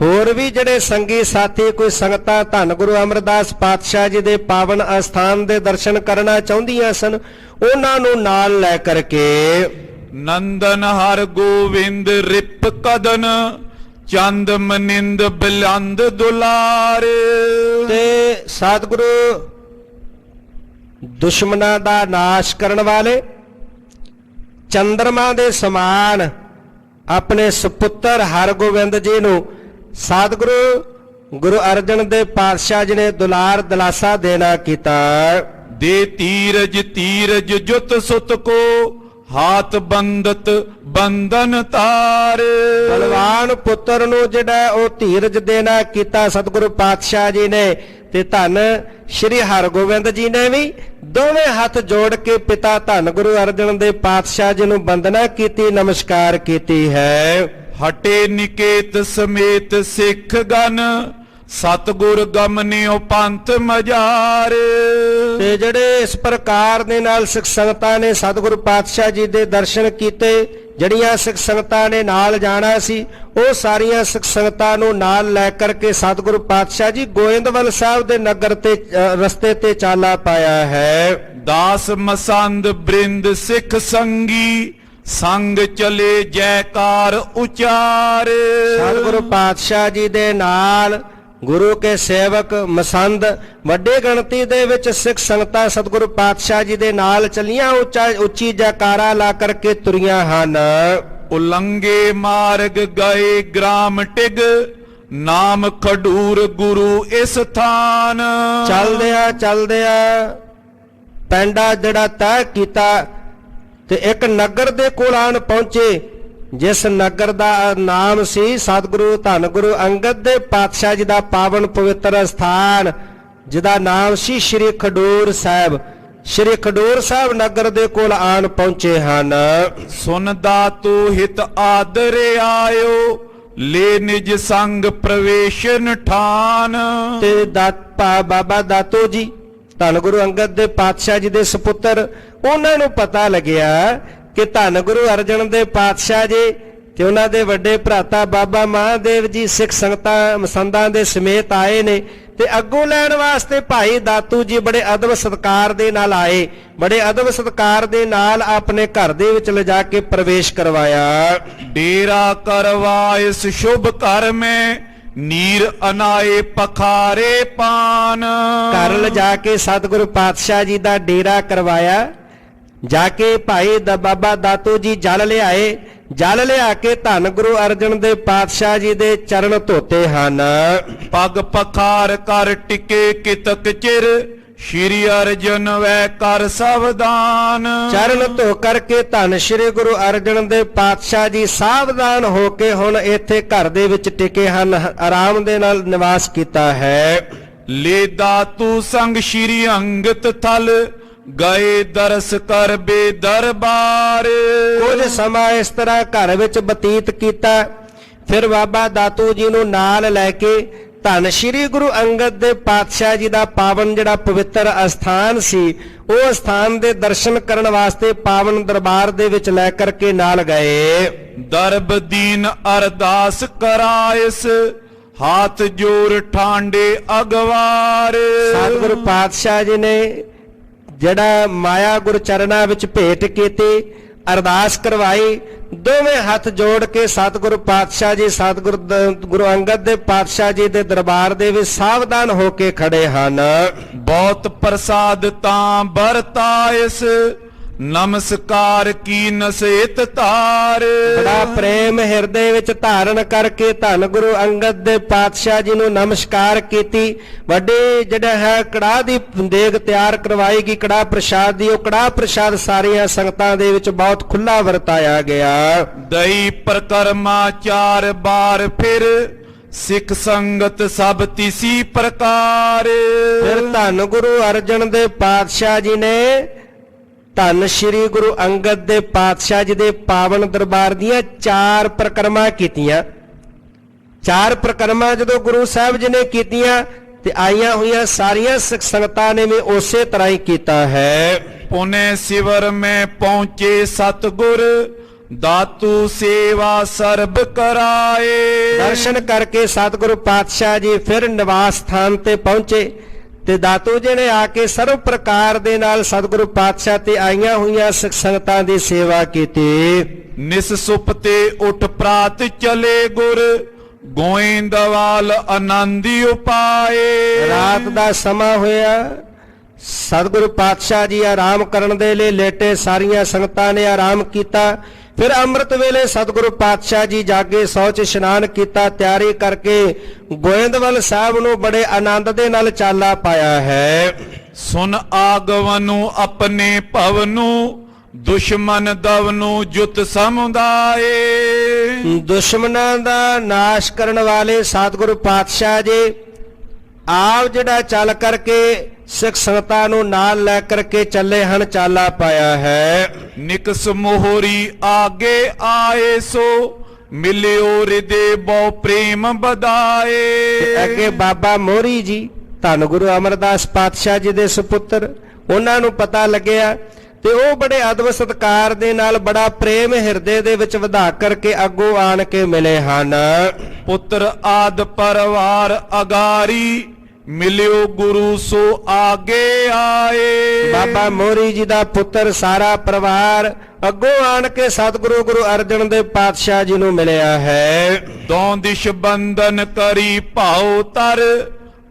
ਹੋਰ ਵੀ ਜਿਹੜੇ ਸੰਗੀ ਸਾਥੀ ਕੋਈ ਸੰਗਤਾਂ ਧੰਨ ਗੁਰੂ ਅਮਰਦਾਸ ਪਾਤਸ਼ਾਹ ਜੀ ਦੇ ਪਾਵਨ ਅਸਥਾਨ ਦੇ ਦਰਸ਼ਨ ਕਰਨਾ ਚਾਹੁੰਦੀਆਂ ਸਨ, ਉਹਨਾਂ ਨੂੰ ਨਾਲ ਲੈ ਕਰਕੇ ਨੰਦਨ ਹਰ ਗੋਵਿੰਦ ਰਿਪ ਕਦਨ ਚੰਦ ਮਨਿੰਦ ਬਿਲੰਦ ਦੁਲਾਰ। ਤੇ ਸਤਿਗੁਰੂ ਦੁਸ਼ਮਣਾਂ ਦਾ ਨਾਸ਼ ਕਰਨ ਵਾਲੇ ਚੰਦਰਮਾ ਦੇ ਸਮਾਨ ਆਪਣੇ ਸੁਪੁੱਤਰ ਹਰਗੋਬਿੰਦ ਜੀ ਨੂੰ ਸਤਿਗੁਰੂ ਗੁਰੂ ਅਰਜਨ ਦੇਵ ਪਾਤਸ਼ਾਹ ਜੀ ਨੇ ਦੁਲਾਰ ਦਿਲਾਸਾ ਦੇਣਾ ਕੀਤਾ। ਦੇ ਧੀਰਜ ਜੁਤ ਸੁਤ ਕੋ ਹਾਥ ਬੰਦਤ ਬੰਧਨ ਤਾਰ। ਬਲਵਾਨ ਪੁੱਤਰ ਨੂੰ ਜਿਹੜਾ ਉਹ ਧੀਰਜ ਦੇਣਾ ਕੀਤਾ ਸਤਿਗੁਰੂ ਪਾਤਸ਼ਾਹ ਜੀ ਨੇ। ਤੇ ਧੰਨ ਸ਼੍ਰੀ ਹਰਗੋਬਿੰਦ ਜੀ ਨੇ ਵੀ ਦੋਵੇਂ ਹੱਥ ਜੋੜ ਕੇ ਪਿਤਾ ਧੰਨ ਗੁਰੂ ਅਰਜਨ ਦੇਵ ਪਾਤਸ਼ਾਹ ਜੀ ਨੂੰ ਵੰਦਨਾ ਕੀਤੀ, ਨਮਸਕਾਰ ਕੀਤੀ ਹੈ। ਹਟੇ ਨਿਕੇਤ ਸਮੇਤ ਸਿੱਖ ਗਨ ਸਤਿਗੁਰ ਗਮਨਿਓ ਪੰਥ ਮਜਾਰ। ਤੇ ਜਿਹੜੇ ਇਸ ਪ੍ਰਕਾਰ ਦੇ ਨਾਲ ਸਿੱਖ ਸੰਗਤਾਂ ਨੇ ਸਤਿਗੁਰੂ ਪਾਤਸ਼ਾਹ ਜੀ ਦੇ ਦਰਸ਼ਨ ਕੀਤੇ, ਜਿਹੜੀਆਂ ਸਿੱਖ ਸੰਗਤਾਂ ਨੇ ਨਾਲ ਜਾਣਾ ਸੀ, ਉਹ ਸਾਰੀਆਂ ਸਿੱਖ ਸੰਗਤਾਂ ਨੂੰ ਨਾਲ ਲੈ ਕਰਕੇ ਸਤਿਗੁਰੂ ਪਾਤਸ਼ਾਹ ਜੀ ਗੋਇੰਦਵਾਲ ਸਾਹਿਬ ਦੇ ਨਗਰ ਤੇ ਰਸਤੇ ਤੇ ਚਾਲਾ ਪਾਇਆ ਹੈ। ਦਾਸ ਮਸੰਦ ਬ੍ਰਿੰਦ ਸਿੱਖ ਸੰਗੀ ਸੰਗ ਚਲੇ ਜੈਕਾਰ ਉਚਾਰ। ਸਤਿਗੁਰੂ ਪਾਤਸ਼ਾਹ ਜੀ ਦੇ ਨਾਲ ਗੁਰੂ ਕੇ ਸੇਵਕ ਮਸੰਦ ਵੱਡੇ ਗਿਣਤੀ ਦੇ ਵਿੱਚ ਸਿੱਖ ਸੰਗਤਾਂ ਸਤਿਗੁਰੂ ਪਾਤਸ਼ਾਹ ਜੀ ਦੇ ਨਾਲ ਚੱਲੀਆਂ, ਉੱਚੀ ਜੈਕਾਰਾ ਲਾ ਕਰਕੇ ਤੁਰੀਆਂ ਹਨ। ਉਲੰਗੇ ਮਾਰਗ ਗਏ ਗ੍ਰਾਮ ਟਿਗ ਨਾਮ ਖਡੂਰ ਗੁਰੂ ਇਸ ਥਾਨ। ਚਲਦਿਆਂ ਪੈਂਡਾ ਜਿਹੜਾ ਤੈਅ ਕੀਤਾ ਤੇ ਇੱਕ ਨਗਰ ਦੇ ਕੋਲ ਆਣ ਪਹੁੰਚੇ, ਜਿਸ ਨਗਰ ਦਾ ਨਾਮ ਸੀ ਸਤਿਗੁਰੂ ਧੰਨ ਗੁਰੂ ਅੰਗਦ ਦੇਵ ਪਾਤਸ਼ਾਹ ਜੀ ਦਾ ਪਾਵਨ ਪਵਿੱਤਰ ਸਥਾਨ, ਜਿਹਦਾ ਨਾਮ ਸੀ ਸ਼੍ਰੀ ਖਡੂਰ ਸਾਹਿਬ। ਸ਼੍ਰੀ ਖਡੂਰ ਸਾਹਿਬ ਨਗਰ ਦੇ ਕੋਲ ਆਣ ਪਹੁੰਚੇ ਹਨ। ਸੁਨਦਾ ਤੂੰ ਹਿਤ ਆਦਰੇ ਆਇਓ ਲੈ ਨਿਜ ਸੰਗ ਪ੍ਰਵੇਸ਼ਨ ਠਾਨ। ਤੇ ਬਾਬਾ ਦਾਤੋ ਜੀ ਧੰਨ ਗੁਰੂ ਅੰਗਦ ਦੇਵ ਪਾਤਸ਼ਾਹ ਜੀ ਦੇ ਸੁਪੁੱਤਰ, ਉਹਨਾਂ ਨੂੰ ਪਤਾ ਲੱਗਿਆ ਕਿ ਧੰਨ ਗੁਰੂ ਅਰਜਨ ਦੇਵ ਪਾਤਸ਼ਾਹ ਜੀ ਤੇ ਉਹਨਾਂ ਦੇ ਵੱਡੇ ਭਰਾਤਾ ਬਾਬਾ ਮਹਾਦੇਵ ਜੀ ਸਿੱਖ ਸੰਗਤਾਂ ਮਸੰਦਾਂ ਦੇ ਸਮੇਤ ਆਏ ਨੇ। ਤੇ ਅੱਗੋਂ ਲੈਣ ਵਾਸਤੇ ਭਾਈ ਦਾਤੂ ਜੀ ਬੜੇ ਅਦਬ ਸਤਿਕਾਰ ਦੇ ਨਾਲ ਆਏ, ਬੜੇ ਅਦਬ ਸਤਿਕਾਰ ਦੇ ਨਾਲ ਆਪਣੇ ਘਰ ਦੇ ਵਿੱਚ ਲਿਜਾ ਕੇ ਪ੍ਰਵੇਸ਼ ਕਰਵਾਇਆ। ਡੇਰਾ ਕਰਵਾ ਇਸ ਸ਼ੁਭ ਘਰ ਮੈਂ ਨੀਰ ਅਨਾਏ ਪਖਾਰੇ ਪਾਨ। ਘਰ ਲਿਜਾ ਕੇ ਸਤਿਗੁਰੂ ਪਾਤਸ਼ਾਹ ਜੀ ਦਾ ਡੇਰਾ ਕਰਵਾਇਆ। ਜਾ ਕੇ ਭਾਈ ਬਾਬਾ ਦਾਤੂ ਜੀ ਜਲ ਲਿਆਏ, ਜਲ ਲਿਆ ਕੇ ਧੰਨ ਗੁਰੂ ਅਰਜਨ ਦੇਵ ਪਾਤਸ਼ਾਹ ਜੀ ਦੇ ਚਰਨ ਧੋਤੇ ਹਨ। ਪਗ ਪਖਾਰ ਕਰ ਟਿਕੇ ਕਿਤਕ ਚਿਰ ਸ਼੍ਰੀ ਅਰਜਨ ਵੈ ਕਰ ਸਵਦਾਨ। ਚਰਨ ਧੋ ਕਰਕੇ ਧੰਨ ਸ਼੍ਰੀ ਗੁਰੂ ਅਰਜਨ ਦੇਵ ਪਾਤਸ਼ਾਹ ਜੀ ਸਾਵਧਾਨ ਹੋ ਕੇ ਹੁਣ ਇੱਥੇ ਘਰ ਦੇ ਵਿੱਚ ਟਿਕੇ ਹਨ, ਆਰਾਮ ਦੇ ਨਾਲ ਨਿਵਾਸ ਕੀਤਾ ਹੈ। ਲੈ ਦਾਤੂ ਸੰਗ ਸ਼੍ਰੀ ਅੰਗਤ ਥਲ ਗਏ ਦਰਸ ਕਰ ਬੇ ਦਰਬਾਰ। ਕੁਝ ਸਮਾਂ ਇਸ ਤਰ੍ਹਾਂ ਘਰ ਵਿੱਚ ਬਤੀਤ ਕੀਤਾ, ਫਿਰ ਬਾਬਾ ਦਾਤੂ ਜੀ ਨੂੰ ਨਾਲ ਲੈ ਕੇ ਧੰਨ ਸ਼੍ਰੀ ਗੁਰੂ ਅੰਗਦ ਦੇਵ ਪਾਤਸ਼ਾਹ ਜੀ ਦਾ ਪਾਵਨ ਜਿਹੜਾ ਪਵਿੱਤਰ ਅਸਥਾਨ ਸੀ, ਉਹ ਅਸਥਾਨ ਦੇ ਦਰਸ਼ਨ ਕਰਨ ਵਾਸਤੇ ਪਾਵਨ ਦਰਬਾਰ ਦੇ ਵਿੱਚ ਲੈ ਕਰਕੇ ਨਾਲ ਗਏ। ਦਰਬ ਦੀਨ ਅਰਦਾਸ ਕਰਾਇਸ ਹਾਥ ਜੋਰ ਠਾਂਡੇ ਅਗਵਾਰ। ਸਤਿਗੁਰੂ ਪਾਤਸ਼ਾਹ ਜੀ ਨੇ ਜਿਹੜਾ ਮਾਇਆ ਗੁਰ ਚਰਨਾਂ ਵਿੱਚ ਭੇਟ ਕੀਤੀ, ਅਰਦਾਸ ਕਰਵਾਈ, ਦੋਵੇਂ ਹੱਥ ਜੋੜ ਕੇ ਸਤਿਗੁਰੂ ਪਾਤਸ਼ਾਹ ਜੀ ਗੁਰੂ ਅੰਗਦ ਦੇਵ ਪਾਤਸ਼ਾਹ ਜੀ ਦੇ ਦਰਬਾਰ ਦੇ ਵਿੱਚ ਸਾਵਧਾਨ ਹੋ ਕੇ ਖੜੇ ਹਨ। ਬਹੁਤ ਪ੍ਰਸਾਦ ਤਾਂ ਵਰਤਾਇਸ ਨਮਸਕਾਰ ਕੀ ਨਸੇਤ ਤਾਰ। ਬੜਾ ਪ੍ਰੇਮ ਹਿਰਦੇ ਵਿੱਚ ਧਾਰਨ ਕਰਕੇ ਧੰਨ ਗੁਰੂ ਅੰਗਦ ਦੇਵ ਪਾਤਸ਼ਾਹ ਜੀ ਨੂੰ ਨਮਸਕਾਰ ਕੀਤੀ। ਵੱਡੇ ਜਿਹੜਾ ਹੈ ਕੜਾਹ ਦੀ ਦੇਗ ਤਿਆਰ ਕਰਵਾਈ ਗਈ, ਕੜਾਹ ਪ੍ਰਸ਼ਾਦ ਦੀ, ਉਹ ਕੜਾਹ ਪ੍ਰਸ਼ਾਦ ਸਾਰੀਆਂ ਸੰਗਤਾਂ ਦੇ ਵਿੱਚ ਬਹੁਤ ਖੁੱਲਾ ਵਰਤਾਇਆ ਗਿਆ। ਦਈ ਪ੍ਰਕਰਮਾ 4 ਬਾਰ ਫਿਰ ਸਿੱਖ ਸੰਗਤ ਸਭ ਤਿਸੀ ਪ੍ਰਕਾਰ। ਫਿਰ ਧੰਨ ਗੁਰੂ ਅਰਜਨ ਦੇਵ ਪਾਤਸ਼ਾਹ ਜੀ ਨੇ ਧੰਨ ਸ਼੍ਰੀ ਗੁਰੂ ਅੰਗਦ ਦੇਵ ਪਾਤਸ਼ਾਹ ਜੀ ਦੇ ਪਾਵਨ ਦਰਬਾਰ ਦੀਆਂ 4 ਪ੍ਰਕਰਮਾਂ ਕੀਤੀਆਂ। 4 ਪ੍ਰਕਰਮਾਂ ਜਦੋਂ ਗੁਰੂ ਸਾਹਿਬ ਜੀ ਨੇ ਕੀਤੀਆਂ ਤੇ ਆਈਆਂ ਹੋਈਆਂ ਸਾਰੀਆਂ ਸਿੱਖ ਸੰਗਤਾਂ ਨੇ ਵੀ ਉਸੇ ਤਰ੍ਹਾਂ ਹੀ ਕੀਤਾ ਹੈ। ਪੁਨੇ ਸਿਵਰ ਮੈਂ ਪਹੁੰਚੇ ਸਤਿਗੁਰ ਦਾਤੂ ਸੇਵਾ ਸਰਬ ਕਰਾਏ। ਦਰਸ਼ਨ ਕਰਕੇ ਸਤਿਗੁਰੂ ਪਾਤਸ਼ਾਹ ਜੀ ਫਿਰ ਨਿਵਾਸ ਸਥਾਨ ਤੇ ਪਹੁੰਚੇ ਤੇ ਦਾਤੂ ਜੀ ਨੇ ਆ ਕੇ ਸਰਵ ਪ੍ਰਕਾਰ ਦੇ ਨਾਲ ਸਤਿਗੁਰੂ ਪਾਤਸ਼ਾਹ ਤੇ ਆਈਆਂ ਹੋਈਆਂ ਸਿੱਖ ਸੰਗਤਾਂ ਦੀ ਸੇਵਾ ਕੀਤੀ। ਨਿਸ ਸੁਪਤੇ ਉੱਠ ਪ੍ਰਾਤ ਚਲੇ ਗੁਰ ਗੋਇੰਦਵਾਲ ਆਨੰਦੀ ਉਪਾਏ। ਰਾਤ ਦਾ ਸਮਾਂ ਹੋਇਆ, ਸਤਿਗੁਰੂ ਪਾਤਸ਼ਾਹ ਜੀ ਆਰਾਮ ਕਰਨ ਦੇ ਲਈ ਲੇਟੇ, ਸਾਰੀਆਂ ਸੰਗਤਾਂ ਨੇ ਆਰਾਮ ਕੀਤਾ। ਫਿਰ ਅੰਮ੍ਰਿਤ ਵੇਲੇ ਸਤਿਗੁਰੂ ਪਾਤਸ਼ਾਹ ਜੀ ਜਾਗੇ, ਸੌਚ ਇਸ਼ਨਾਨ ਕੀਤਾ, ਤਿਆਰੀ ਕਰਕੇ ਗੋਇੰਦਵਾਲ ਸਾਹਿਬ ਨੂੰ ਬੜੇ ਆਨੰਦ ਦੇ ਨਾਲ ਚਾਲਾ ਪਾਇਆ ਹੈ। ਸੁਨ ਆਗਵਨੂ ਆਪਣੇ ਭਵਨੂ ਦੁਸ਼ਮਨ ਦਵਨੂ ਜੁਤ ਸਮੁਦਾਏ। ਦੁਸ਼ਮਣਾਂ ਦਾ ਨਾਸ਼ ਕਰਨ ਵਾਲੇ ਸਤਿਗੁਰੂ ਪਾਤਸ਼ਾਹ ਜੀ ਆਪ ਜਿਹੜਾ ਚੱਲ ਕਰਕੇ ਸਿੱਖ ਸੰਗਤਾਂ ਨੂੰ ਨਾਲ ਲੈ ਕਰਕੇ ਚੱਲੇ ਹਨ, ਚਾਲਾ ਪਾਇਆ ਹੈ। ਨਿਕਸ ਮੋਹਰੀ ਆਗੇ ਆਏ ਸੋ ਮਿਲਿਓ ਹਿਰਦੇ ਬਹੁ ਪ੍ਰੇਮ ਬਦਾਏ। ਅੱਗੇ ਬਾਬਾ ਮੋਹਰੀ ਜੀ ਧੰਨ ਗੁਰੂ ਅਮਰਦਾਸ ਪਾਤਸ਼ਾਹ ਜੀ ਦੇ ਸੁਪੁੱਤਰ, ਉਹਨਾਂ ਨੂੰ ਪਤਾ ਲੱਗਿਆ ਤੇ ਉਹ ਬੜੇ ਅਦਬ ਸਤਿਕਾਰ ਦੇ ਨਾਲ ਬੜਾ ਪ੍ਰੇਮ ਹਿਰਦੇ ਦੇ ਵਿੱਚ ਵਧਾ ਕਰਕੇ ਅੱਗੋਂ ਆਣ ਕੇ ਮਿਲੇ ਹਨ। ਪੁੱਤਰ ਆਦ ਪਰਿਵਾਰ ਅਗਾਰੀ ਮਿਲਿਓ ਗੁਰੂ ਸੋ ਆਗੇ ਆਏ। ਬਾਬਾ ਮੋਹਰੀ ਜੀ ਦਾ ਪੁੱਤਰ ਸਾਰਾ ਪਰਿਵਾਰ ਅੱਗੋਂ ਆਣ ਕੇ ਸਤਿਗੁਰੂ ਗੁਰੂ ਅਰਜਨ ਦੇਵ ਪਾਤਸ਼ਾਹ ਜੀ ਨੂੰ ਮਿਲਿਆ ਹੈ। ਦੋਂ ਦਿਸ਼ ਬੰਧਨ ਕਰੀ ਭਾਉ ਤਰ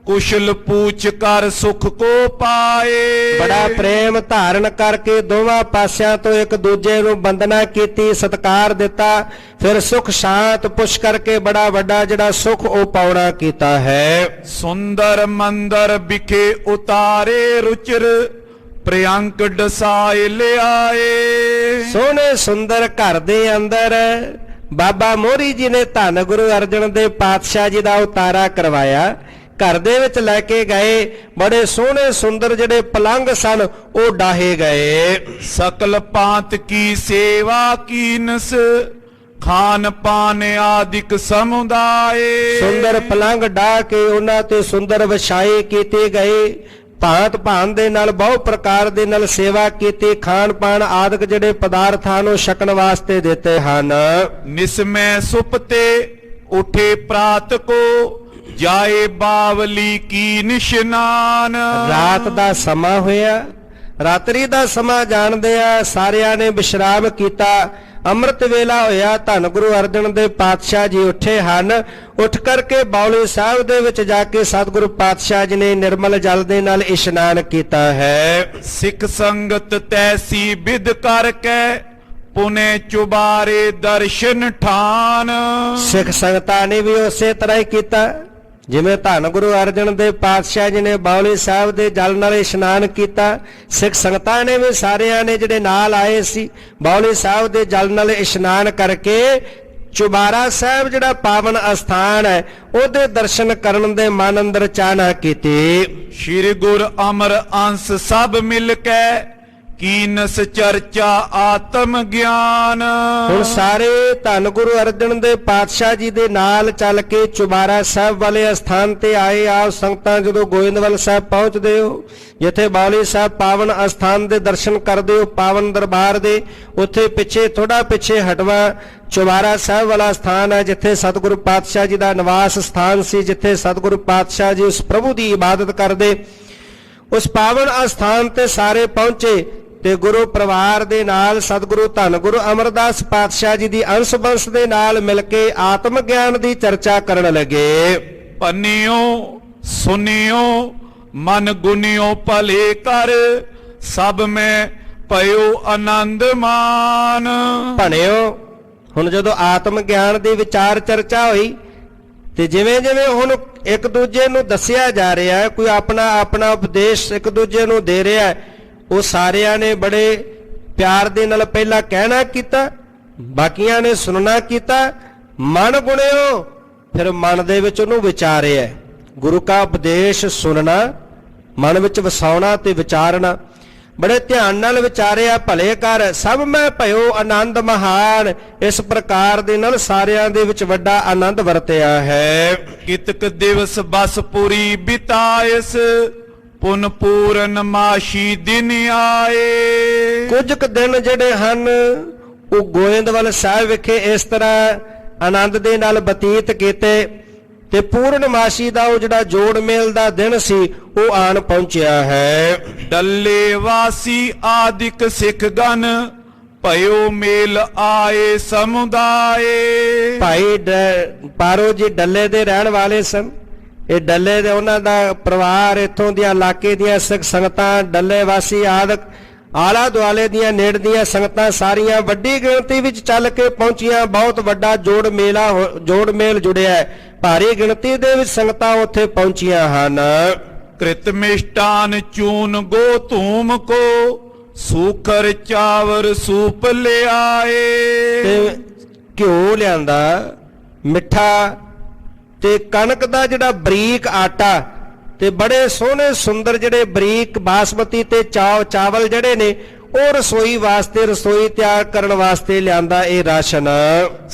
ਕੁਸ਼ਲ ਪੂਛ ਕਰ ਸੁਖ ਕੋ ਪਾਏ। ਬੜਾ ਪ੍ਰੇਮ ਧਾਰਨ ਕਰਕੇ ਦੋਵਾਂ ਪਾਸਿਆਂ ਤੋਂ ਇੱਕ ਦੂਜੇ ਨੂੰ ਬੰਦਨਾ ਕੀਤੀ, ਸਤਿਕਾਰ ਦਿੱਤਾ, ਫਿਰ ਸੁਖ ਸ਼ਾਂਤ ਪੁੱਛ ਕਰਕੇ ਬੜਾ ਵੱਡਾ ਜਿਹੜਾ ਸੁਖ ਉਹ ਪਾਉਣਾ ਕੀਤਾ ਹੈ। ਸੁੰਦਰ ਮੰਦਰ ਵਿਖੇ ਉਤਾਰੇ ਰੁਚਿਰ ਪ੍ਰਿਯੰਕ ਡਸਾਏ ਲਿਆਏ। ਸੋਹਣੇ ਸੁੰਦਰ ਘਰ ਦੇ ਅੰਦਰ ਬਾਬਾ ਮੋਹਰੀ ਜੀ ਨੇ ਧੰਨ ਗੁਰੂ ਅਰਜਨ ਦੇਵ ਪਾਤਸ਼ਾਹ ਜੀ ਦਾ ਉਤਾਰਾ ਕਰਵਾਇਆ, ਘਰ ਦੇ ਵਿੱਚ ਲੈ ਕੇ ਗਏ। ਬੜੇ ਸੋਹਣੇ ਸੁੰਦਰ ਜਿਹੜੇ ਪਲੰਗ ਸਨ ਉਹ ਡਾਹੇ ਗਏ। ਸਕਲ ਪਾਂਤ ਕੀ ਸੇਵਾ ਕੀਨਸ ਖਾਨ ਪਾਨ ਆਦਿਕ ਸਮੁਦਾਏ। ਸੁੰਦਰ ਪਲੰਗ ਡਾਹ ਕੇ ਉਹਨਾਂ ਤੇ ਸੁੰਦਰ ਵਿਛਾਈ ਕੀਤੇ ਗਏ, ਭਾਂਤ ਭਾਂਤ ਦੇ ਨਾਲ ਬਹੁ ਪ੍ਰਕਾਰ ਦੇ ਨਾਲ ਸੇਵਾ ਕੀਤੀ, ਖਾਣ ਪਾਣ ਆਦਿਕ ਜਿਹੜੇ ਪਦਾਰਥ ਹਨ ਉਹ ਛਕਣ ਵਾਸਤੇ ਦਿੱਤੇ ਹਨ। ਨਿਸਮੈ ਸੁਪਤੇ ਉਠੇ ਪ੍ਰਾਤ ਕੋ ਜਾਏ ਬਾਵਲੀ ਕੀ ਨਿਸ਼ਨਾਨ। ਰਾਤ ਦਾ ਸਮਾਂ ਹੋਇਆ, ਰਾਤਰੀ ਦਾ ਸਮਾਂ ਜਾਣਦੇ ਆ, ਸਾਰਿਆਂ ਨੇ ਵਿਸ਼ਰਾਮ ਕੀਤਾ। ਅੰਮ੍ਰਿਤ ਵੇਲਾ ਹੋਇਆ, ਧੰਨ ਗੁਰੂ ਅਰਜਨ ਦੇਵ ਪਾਤਸ਼ਾਹ ਜੀ ਉੱਠੇ ਹਨ। ਉੱਠ ਕਰਕੇ ਬਾਉਲੀ ਸਾਹਿਬ ਦੇ ਵਿੱਚ ਜਾ ਕੇ ਸਤਿਗੁਰੂ ਪਾਤਸ਼ਾਹ ਜੀ ਨੇ ਨਿਰਮਲ ਜਲ ਦੇ ਨਾਲ ਇਸ਼ਨਾਨ ਕੀਤਾ ਹੈ। ਸਿੱਖ ਸੰਗਤ ਤੈਸੀ ਵਿਦ ਕਰਕੇ ਪੁਨੇ ਚੁਬਾਰੇ ਦਰਸ਼ਨ ਠਾਨ। ਸਿੱਖ ਸੰਗਤਾਂ ਨੇ ਵੀ ਉਸੇ ਤਰ੍ਹਾਂ ਹੀ ਕੀਤਾ। ਜਿਵੇਂ ਧੰਨ ਗੁਰੂ ਅਰਜਨ ਦੇਵ ਪਾਤਸ਼ਾਹ ਜੀ ਨੇ ਬਾਉਲੀ ਸਾਹਿਬ ਦੇ ਜਲ ਨਾਲ ਇਸ਼ਨਾਨ ਕੀਤਾ, ਸਿੱਖ ਸੰਗਤਾਂ ਨੇ ਵੀ ਸਾਰਿਆਂ ਨੇ ਜਿਹੜੇ ਨਾਲ ਆਏ ਸੀ ਬਾਉਲੀ ਸਾਹਿਬ ਦੇ ਜਲ ਨਾਲ ਇਸ਼ਨਾਨ ਕਰਕੇ ਚੁਬਾਰਾ ਸਾਹਿਬ ਜਿਹੜਾ ਪਾਵਨ ਅਸਥਾਨ ਹੈ ਉਹਦੇ ਦਰਸ਼ਨ ਕਰਨ ਦੇ ਮਨ ਅੰਦਰ ਚਾਹਨਾ ਕੀਤੀ। ਸ਼੍ਰੀ ਗੁਰ ਅਮਰ ਅੰਸ ਸਭ ਮਿਲ ਕੇ ਕੀਨਸ ਚਰਚਾ ਆਤਮ ਗਿਆਨ। ਹੁਣ ਸਾਰੇ ਧੰਨ ਗੁਰੂ ਅਰਜਨ ਦੇਵ ਪਾਤਸ਼ਾਹ ਜੀ ਦੇ ਨਾਲ ਚੱਲ ਕੇ ਚੁਬਾਰਾ ਸਾਹਿਬ ਵਾਲੇ ਅਸਥਾਨ ਤੇ ਆਏ। ਆਪ ਸੰਗਤਾਂ ਜਦੋਂ ਗੋਇੰਦਵਾਲ ਸਾਹਿਬ ਪਹੁੰਚਦੇ ਹੋ, ਜਿੱਥੇ ਬਾਉਲੀ ਸਾਹਿਬ ਪਾਵਨ ਅਸਥਾਨ ਦੇ ਦਰਸ਼ਨ ਕਰਦੇ ਹੋ ਪਾਵਨ ਦਰਬਾਰ ਦੇ, ਉੱਥੇ ਪਿੱਛੇ ਥੋੜਾ ਪਿੱਛੇ ਹਟਵਾ ਚੁਬਾਰਾ ਸਾਹਿਬ ਵਾਲਾ ਸਥਾਨ ਹੈ ਜਿੱਥੇ ਸਤਿਗੁਰੂ ਪਾਤਸ਼ਾਹ ਜੀ ਦਾ ਨਿਵਾਸ ਸਥਾਨ ਸੀ, ਜਿੱਥੇ ਸਤਿਗੁਰੂ ਪਾਤਸ਼ਾਹ ਜੀ ਉਸ ਪ੍ਰਭੂ ਦੀ ਇਬਾਦਤ ਕਰਦੇ। ਉਸ ਪਾਵਨ ਅਸਥਾਨ ਤੇ ਸਾਰੇ ਪਹੁੰਚੇ ਤੇ ਗੁਰੂ ਪਰਿਵਾਰ ਦੇ ਨਾਲ ਸਤਿਗੁਰੂ ਧੰਨ ਗੁਰੂ ਅਮਰਦਾਸ ਪਾਤਸ਼ਾਹ ਜੀ ਦੀ ਅੰਸ਼ ਬੰਸ ਦੇ ਨਾਲ ਮਿਲ ਕੇ ਆਤਮ ਗਿਆਨ ਦੀ ਚਰਚਾ ਕਰਨ ਲੱਗੇ। ਪੰਨਿਓ ਸੁਨਿਓ ਮਨ ਗੁਨਿਓ ਭਲੇ ਕਰ ਸਭ ਮੈਂ ਪਇਓ ਆਨੰਦ ਮਾਨ। ਭਣਿਓ, ਹੁਣ ਜਦੋਂ ਆਤਮ ਗਿਆਨ ਦੀ ਵਿਚਾਰ ਚਰਚਾ ਹੋਈ ਤੇ ਜਿਵੇਂ ਜਿਵੇਂ ਹੁਣ ਇੱਕ ਦੂਜੇ ਨੂੰ ਦੱਸਿਆ ਜਾ ਰਿਹਾ ਹੈ, ਕੋਈ ਆਪਣਾ ਆਪਣਾ ਉਪਦੇਸ਼ ਇੱਕ ਦੂਜੇ ਨੂੰ ਦੇ ਰਿਹਾ ਹੈ, ਉਹ ਸਾਰਿਆਂ ਨੇ ਬੜੇ ਪਿਆਰ ਦੇ ਨਾਲ ਪਹਿਲਾਂ ਕਹਿਣਾ ਕੀਤਾ, ਬਾਕੀਆਂ ਨੇ ਸੁਣਨਾ ਕੀਤਾ। ਮਨ ਗੁਣਿਓ, ਫਿਰ ਮਨ ਦੇ ਵਿੱਚ ਉਹਨੂੰ ਵਿਚਾਰਿਆ। ਗੁਰੂ ਕਾ ਉਪਦੇਸ਼ ਸੁਣਨਾ, ਮਨ ਵਿੱਚ ਵਸਾਉਣਾ ਤੇ ਵਿਚਾਰਨਾ, ਬੜੇ ਧਿਆਨ ਨਾਲ ਵਿਚਾਰਿਆ। ਭਲੇ ਕਰ ਸਭ ਮੈਂ ਭਇਓ ਆਨੰਦ ਮਹਾਨ, ਇਸ ਪ੍ਰਕਾਰ ਦੇ ਨਾਲ ਸਾਰਿਆਂ ਦੇ ਵਿੱਚ ਵੱਡਾ ਆਨੰਦ ਵਰਤਿਆ ਹੈ। ਕਿਤਕ ਦਿਵਸ ਬਸ ਪੁਰੀ ਬਿਤਾਇਸ ਪੁਨ ਪੂਰਨ ਮਾਸ਼ੀ ਦਿਨ ਆਏ। ਕੁਝ ਕੁ ਦਿਨ ਜਿਹੜੇ ਹਨ ਉਹ ਗੋਇੰਦਵਾਲ ਸਾਹਿਬ ਵਿਖੇ ਇਸ ਤਰ੍ਹਾਂ ਆਨੰਦ ਦੇ ਨਾਲ ਬਤੀਤ ਕੀਤੇ ਤੇ ਪੂਰਨਮਾਸ਼ੀ ਦਾ ਉਹ ਜਿਹੜਾ ਜੋੜ ਮੇਲ ਦਾ ਦਿਨ ਸੀ ਉਹ ਆਣ ਪਹੁੰਚਿਆ ਹੈ। ਡੱਲੇ ਵਾਸੀ ਆਦਿਕ ਸਿੱਖ ਗਨ ਭਇਓ ਮੇਲ ਆਏ ਸਮੁਦਾਏ। ਭਾਈ ਪਾਰੋ ਜੀ ਡੱਲੇ ਦੇ ਰਹਿਣ ਵਾਲੇ ਸਨ। ਇਹ ਡੱਲੇ ਦੇ ਉਹਨਾਂ ਦਾ ਪਰਿਵਾਰ, ਇੱਥੋਂ ਦੀਆਂ ਇਲਾਕੇ ਦੀਆਂ ਸਿੱਖ ਸੰਗਤਾਂ, ਡੱਲੇ ਵਾਸੀ ਆਦਿਕ ਆਲਾ ਦੁਆਲੇ ਦੀਆਂ ਨੇੜ ਦੀਆਂ ਸੰਗਤਾਂ ਸਾਰੀਆਂ ਵੱਡੀ ਗਿਣਤੀ ਵਿੱਚ ਚੱਲ ਕੇ ਪਹੁੰਚੀਆਂ। ਬਹੁਤ ਵੱਡਾ ਜੋੜ ਮੇਲ ਜੁੜਿਆ ਹੈ। ਭਾਰੀ ਗਿਣਤੀ ਦੇ ਵਿੱਚ ਸੰਗਤਾਂ ਉੱਥੇ ਪਹੁੰਚੀਆਂ ਹਨ। ਕ੍ਰਿਤ ਮਿਸ਼ਟਾਨ ਚੂਨ ਗੋ ਧੂਮ ਕੋ ਸੂਖਰ ਚਾਵਰ ਸੂਪ ਲਿਆਏ। ਤੇ ਘਿਓ ਲਿਆਂਦਾ, ਮਿੱਠਾ ਤੇ ਕਣਕ ਦਾ ਜਿਹੜਾ ਬਰੀਕ ਆਟਾ ਤੇ ਬੜੇ ਸੋਹਣੇ ਸੁੰਦਰ ਜਿਹੜੇ ਬਰੀਕ ਬਾਸਮਤੀ ਤੇ ਚਾਵਲ ਜਿਹੜੇ ਨੇ ਉਹ ਰਸੋਈ ਵਾਸਤੇ, ਰਸੋਈ ਤਿਆਰ ਕਰਨ ਵਾਸਤੇ ਲਿਆਂਦਾ ਇਹ ਰਾਸ਼ਨ।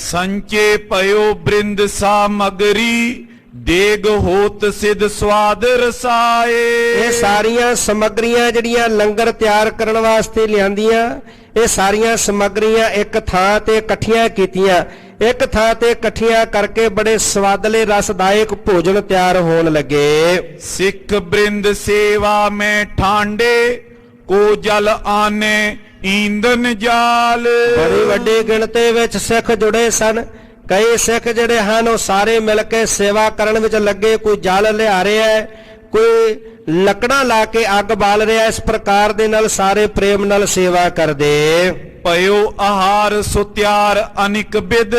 ਸੰਚੇ ਪਇਓ ਬ੍ਰਿੰਦ ਸਾਮਗਰੀ ਦੇਗ ਹੋਤ ਸਿਧ ਸਵਾਦ ਰਸਾਏ। ਇਹ ਸਾਰੀਆਂ ਸਮੱਗਰੀਆਂ ਜਿਹੜੀਆਂ ਲੰਗਰ ਤਿਆਰ ਕਰਨ ਵਾਸਤੇ ਲਿਆਂਦੀਆਂ, ਇਹ ਸਾਰੀਆਂ ਸਮੱਗਰੀਆਂ ਇੱਕ ਥਾਂ ਤੇ ਇਕੱਠੀਆਂ ਕੀਤੀਆਂ। ਇੱਕ ਥਾਂ ਤੇ ਇਕੱਠੀਆਂ ਕਰਕੇ ਬੜੇ ਸਵਾਦਲੇ ਰਸਦਾਇਕ ਭੋਜਨ ਤਿਆਰ ਹੋਣ ਲੱਗੇ। ਸਿੱਖ ਬ੍ਰਿੰਦ ਸੇਵਾ ਮੈਂ ਠਾਂਡੇ ਕੋ ਜਲ ਆਨੇ ਈਂਦਨ ਜਾਲ। ਬੜੀ ਵੱਡੀ ਗਿਣਤੀ ਵਿੱਚ ਸਿੱਖ ਜੁੜੇ ਸਨ। ਕਈ ਸਿੱਖ ਜਿਹੜੇ ਹਨ ਉਹ ਸਾਰੇ ਮਿਲ ਕੇ ਸੇਵਾ ਕਰਨ ਵਿੱਚ ਲੱਗੇ। ਕੋਈ ਜਲ ਲਿਆ ਰਿਹਾ ਹੈ, ਕੋਈ ਲੱਕੜਾਂ ਲਾ ਕੇ ਅੱਗ ਬਾਲ ਰਿਹਾ। ਇਸ ਪ੍ਰਕਾਰ ਦੇ ਨਾਲ ਸਾਰੇ ਪ੍ਰੇਮ ਨਾਲ ਸੇਵਾ ਕਰਦੇ। ਪਇਓ ਆਹਾਰ ਸੁਤਿਆਰ ਅਨਿਕ ਬਿਦ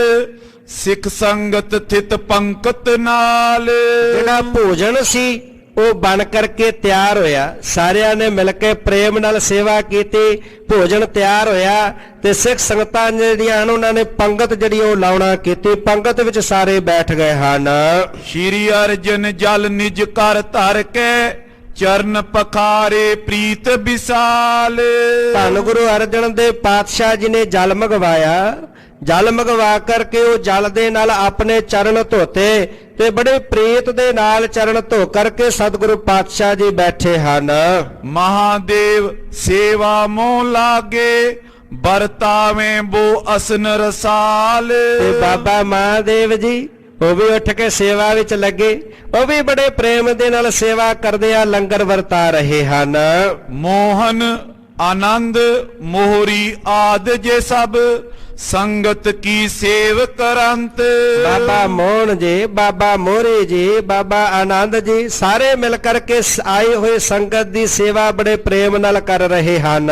ਸਿੱਖ ਸੰਗਤ ਥਿਤ ਪੰਕਤ ਨਾਲ। ਜਿਹੜਾ ਭੋਜਨ ਸੀ ਉਹ ਬਣ ਕਰਕੇ ਤਿਆਰ ਹੋਇਆ। ਸਾਰਿਆਂ ਨੇ ਮਿਲ ਕੇ ਪ੍ਰੇਮ ਨਾਲ ਸੇਵਾ ਕੀਤੀ, ਭੋਜਨ ਤਿਆਰ ਹੋਇਆ ਤੇ ਸਿੱਖ ਸੰਗਤਾਂ ਜਿਹੜੀਆਂ ਹਨ ਉਹਨਾਂ ਨੇ ਪੰਗਤ ਜਿਹੜੀ ਉਹ ਲਾਉਣਾ ਕੀਤੀ। ਪੰਗਤ ਵਿੱਚ ਸਾਰੇ ਬੈਠ ਗਏ ਹਨ। ਸ਼੍ਰੀ ਅਰਜਨ ਜਲ ਨਿਜ ਕਰ ਧਰ ਕੇ ਚਰਨ ਪਖਾਰੇ ਪ੍ਰੀਤ ਵਿਸਾਲ। ਧੰਨ ਗੁਰੂ ਅਰਜਨ ਦੇਵ ਪਾਤਸ਼ਾਹ ਜੀ ਨੇ ਜਲ ਮੰਗਵਾਇਆ। ਜਲ ਮੰਗਵਾ ਕਰਕੇ ਉਹ ਜਲ ਦੇ ਨਾਲ ਆਪਣੇ ਚਰਨ ਧੋਤੇ ਤੇ ਬੜੇ ਪ੍ਰੀਤ ਦੇ ਨਾਲ ਚਰਨ ਧੋ ਕਰਕੇ ਸਤਿਗੁਰੂ ਪਾਤਸ਼ਾਹ ਜੀ ਬੈਠੇ ਹਨ। ਮਹਾਦੇਵ ਸੇਵਾ ਮੋਹ ਲਾਗੇ ਵਰਤਾਵੇਂ ਬੋ ਅਸਨ ਰਸਾਲ। ਤੇ ਬਾਬਾ ਮਹਾਦੇਵ ਜੀ ਉਹ ਵੀ ਉੱਠ ਕੇ ਸੇਵਾ ਵਿੱਚ ਲੱਗੇ। ਉਹ ਵੀ ਬੜੇ ਪ੍ਰੇਮ ਦੇ ਨਾਲ ਸੇਵਾ ਕਰਦੇ ਆ, ਲੰਗਰ ਵਰਤਾ ਰਹੇ ਹਨ। ਮੋਹਨ ਆਨੰਦ ਮੋਹਰੀ ਆਦ ਜੇ ਸਭ ਸੰਗਤ ਕੀ ਸੇਵ ਕਰੰਤ। ਬਾਬਾ ਮੋਹਨ ਜੀ, ਬਾਬਾ ਮੋਹਰੀ ਜੀ, ਬਾਬਾ ਆਨੰਦ ਜੀ ਸਾਰੇ ਮਿਲ ਕਰਕੇ ਆਏ ਹੋਏ ਸੰਗਤ ਦੀ ਸੇਵਾ ਬੜੇ ਪ੍ਰੇਮ ਨਾਲ ਕਰ ਰਹੇ ਹਨ।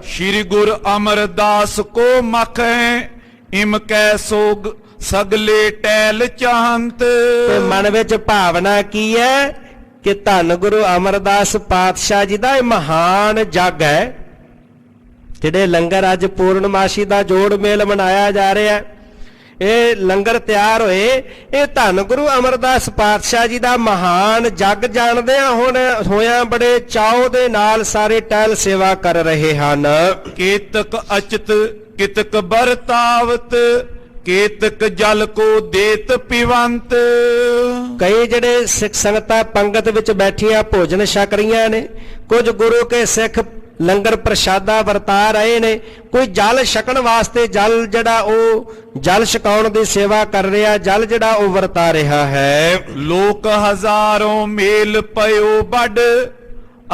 ਸ਼੍ਰੀ ਗੁਰ ਅਮਰਦਾਸ ਕੋ ਮਖੈ ਇਮ ਕੈ ਸੋਗ ਸਗਲੇ ਟੈਲ ਚਾਹੰਤ। ਤੇ ਮਨ ਵਿੱਚ ਭਾਵਨਾ ਕੀ ਹੈ ਕਿ ਧੰਨ ਗੁਰੂ ਅਮਰਦਾਸ ਪਾਤਸ਼ਾਹ ਜੀ ਦਾ ਇਹ ਮਹਾਨ ਜਗ ਹੈ। ਜਿਹੜੇ ਲੰਗਰ ਅੱਜ ਪੂਰਨਮਾਸ਼ੀ ਦਾ ਜੋੜ ਮੇਲ ਮਨਾਇਆ ਜਾ ਰਿਹਾ ਹੈ, ਇਹ ਲੰਗਰ ਤਿਆਰ ਹੋਏ, ਇਹ ਧੰਨ ਗੁਰੂ ਅਮਰਦਾਸ ਪਾਤਸ਼ਾਹ ਜੀ ਦਾ ਮਹਾਨ ਜਗ ਜਾਣਦੇ ਆ। ਹੁਣ ਹੋਇਆ ਬੜੇ ਚਾਉ ਦੇ ਨਾਲ ਸਾਰੇ ਟਹਿਲ ਸੇਵਾ ਕਰ ਰਹੇ ਹਨ। ਕੇਤਕ ਅਚਿਤ ਕਿਤਕ ਬਰਤਾਵਤ, ਕੇਤਕ ਜਲ ਕੋ ਦੇਤ ਪਿਵੰਤ। ਕਈ ਜਿਹੜੇ ਸਿੱਖ ਸੰਗਤਾਂ ਪੰਗਤ ਵਿੱਚ ਬੈਠੀਆਂ ਭੋਜਨ ਛਕ ਰਹੀਆਂ ਨੇ, ਕੁਝ ਗੁਰੂ ਕੇ ਸਿੱਖ ਲੰਗਰ ਪ੍ਰਸ਼ਾਦਾ ਵਰਤਾ ਰਹੇ ਨੇ, ਕੋਈ ਜਲ ਛਕਣ ਵਾਸਤੇ ਜਲ ਜਿਹੜਾ ਉਹ ਜਲ ਛਕਾਉਣ ਦੀ ਸੇਵਾ ਕਰ ਰਿਹਾ, ਜਲ ਜਿਹੜਾ ਉਹ ਵਰਤਾ ਰਿਹਾ ਹੈ। ਲੋਕ ਹਜ਼ਾਰੋਂ ਮੇਲ ਪਇਓ ਵੱਡ,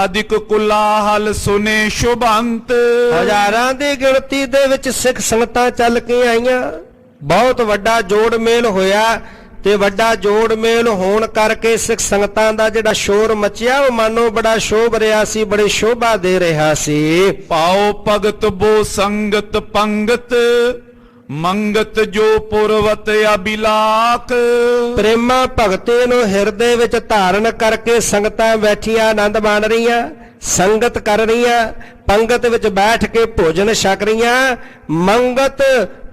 ਅਧਿਕ ਕੁਲਾਹਲ ਸੁਨੇ ਸ਼ੁਭੰਤ। ਹਜ਼ਾਰਾਂ ਦੀ ਗਿਣਤੀ ਦੇ ਵਿੱਚ ਸਿੱਖ ਸੰਗਤਾਂ ਚੱਲ ਕੇ ਆਈਆਂ, ਬਹੁਤ ਵੱਡਾ ਜੋੜ ਮੇਲ ਹੋਇਆ ਤੇ ਵੱਡਾ ਜੋੜ ਮੇਲ ਹੋਣ ਕਰਕੇ ਸਿੱਖ ਸੰਗਤਾਂ ਦਾ ਜਿਹੜਾ ਸ਼ੋਰ ਮਚਿਆ ਉਹ ਮਾਨੋ ਬੜਾ ਸ਼ੋਭ ਰਿਹਾ ਸੀ, ਬੜੀ ਸ਼ੋਭਾ ਦੇ ਰਿਹਾ ਸੀ। ਪਾਓ ਭਗਤ ਬੋ ਸੰਗਤ ਪੰਗਤ, ਮੰਗਤ ਜੋ ਪੁਰਵਤ ਅਬਿਲਾਖ। ਪ੍ਰੇਮਾ ਭਗਤੀ ਨੂੰ ਹਿਰਦੇ ਵਿੱਚ ਧਾਰਨ ਕਰਕੇ ਸੰਗਤਾਂ ਬੈਠੀਆਂ ਆਨੰਦ ਮਾਣ ਰਹੀਆਂ, ਸੰਗਤ ਕਰ ਰਹੀਆਂ, ਪੰਗਤ ਵਿੱਚ ਬੈਠ ਕੇ ਭੋਜਨ ਛਕ ਰਹੀਆਂ। ਮੰਗਤ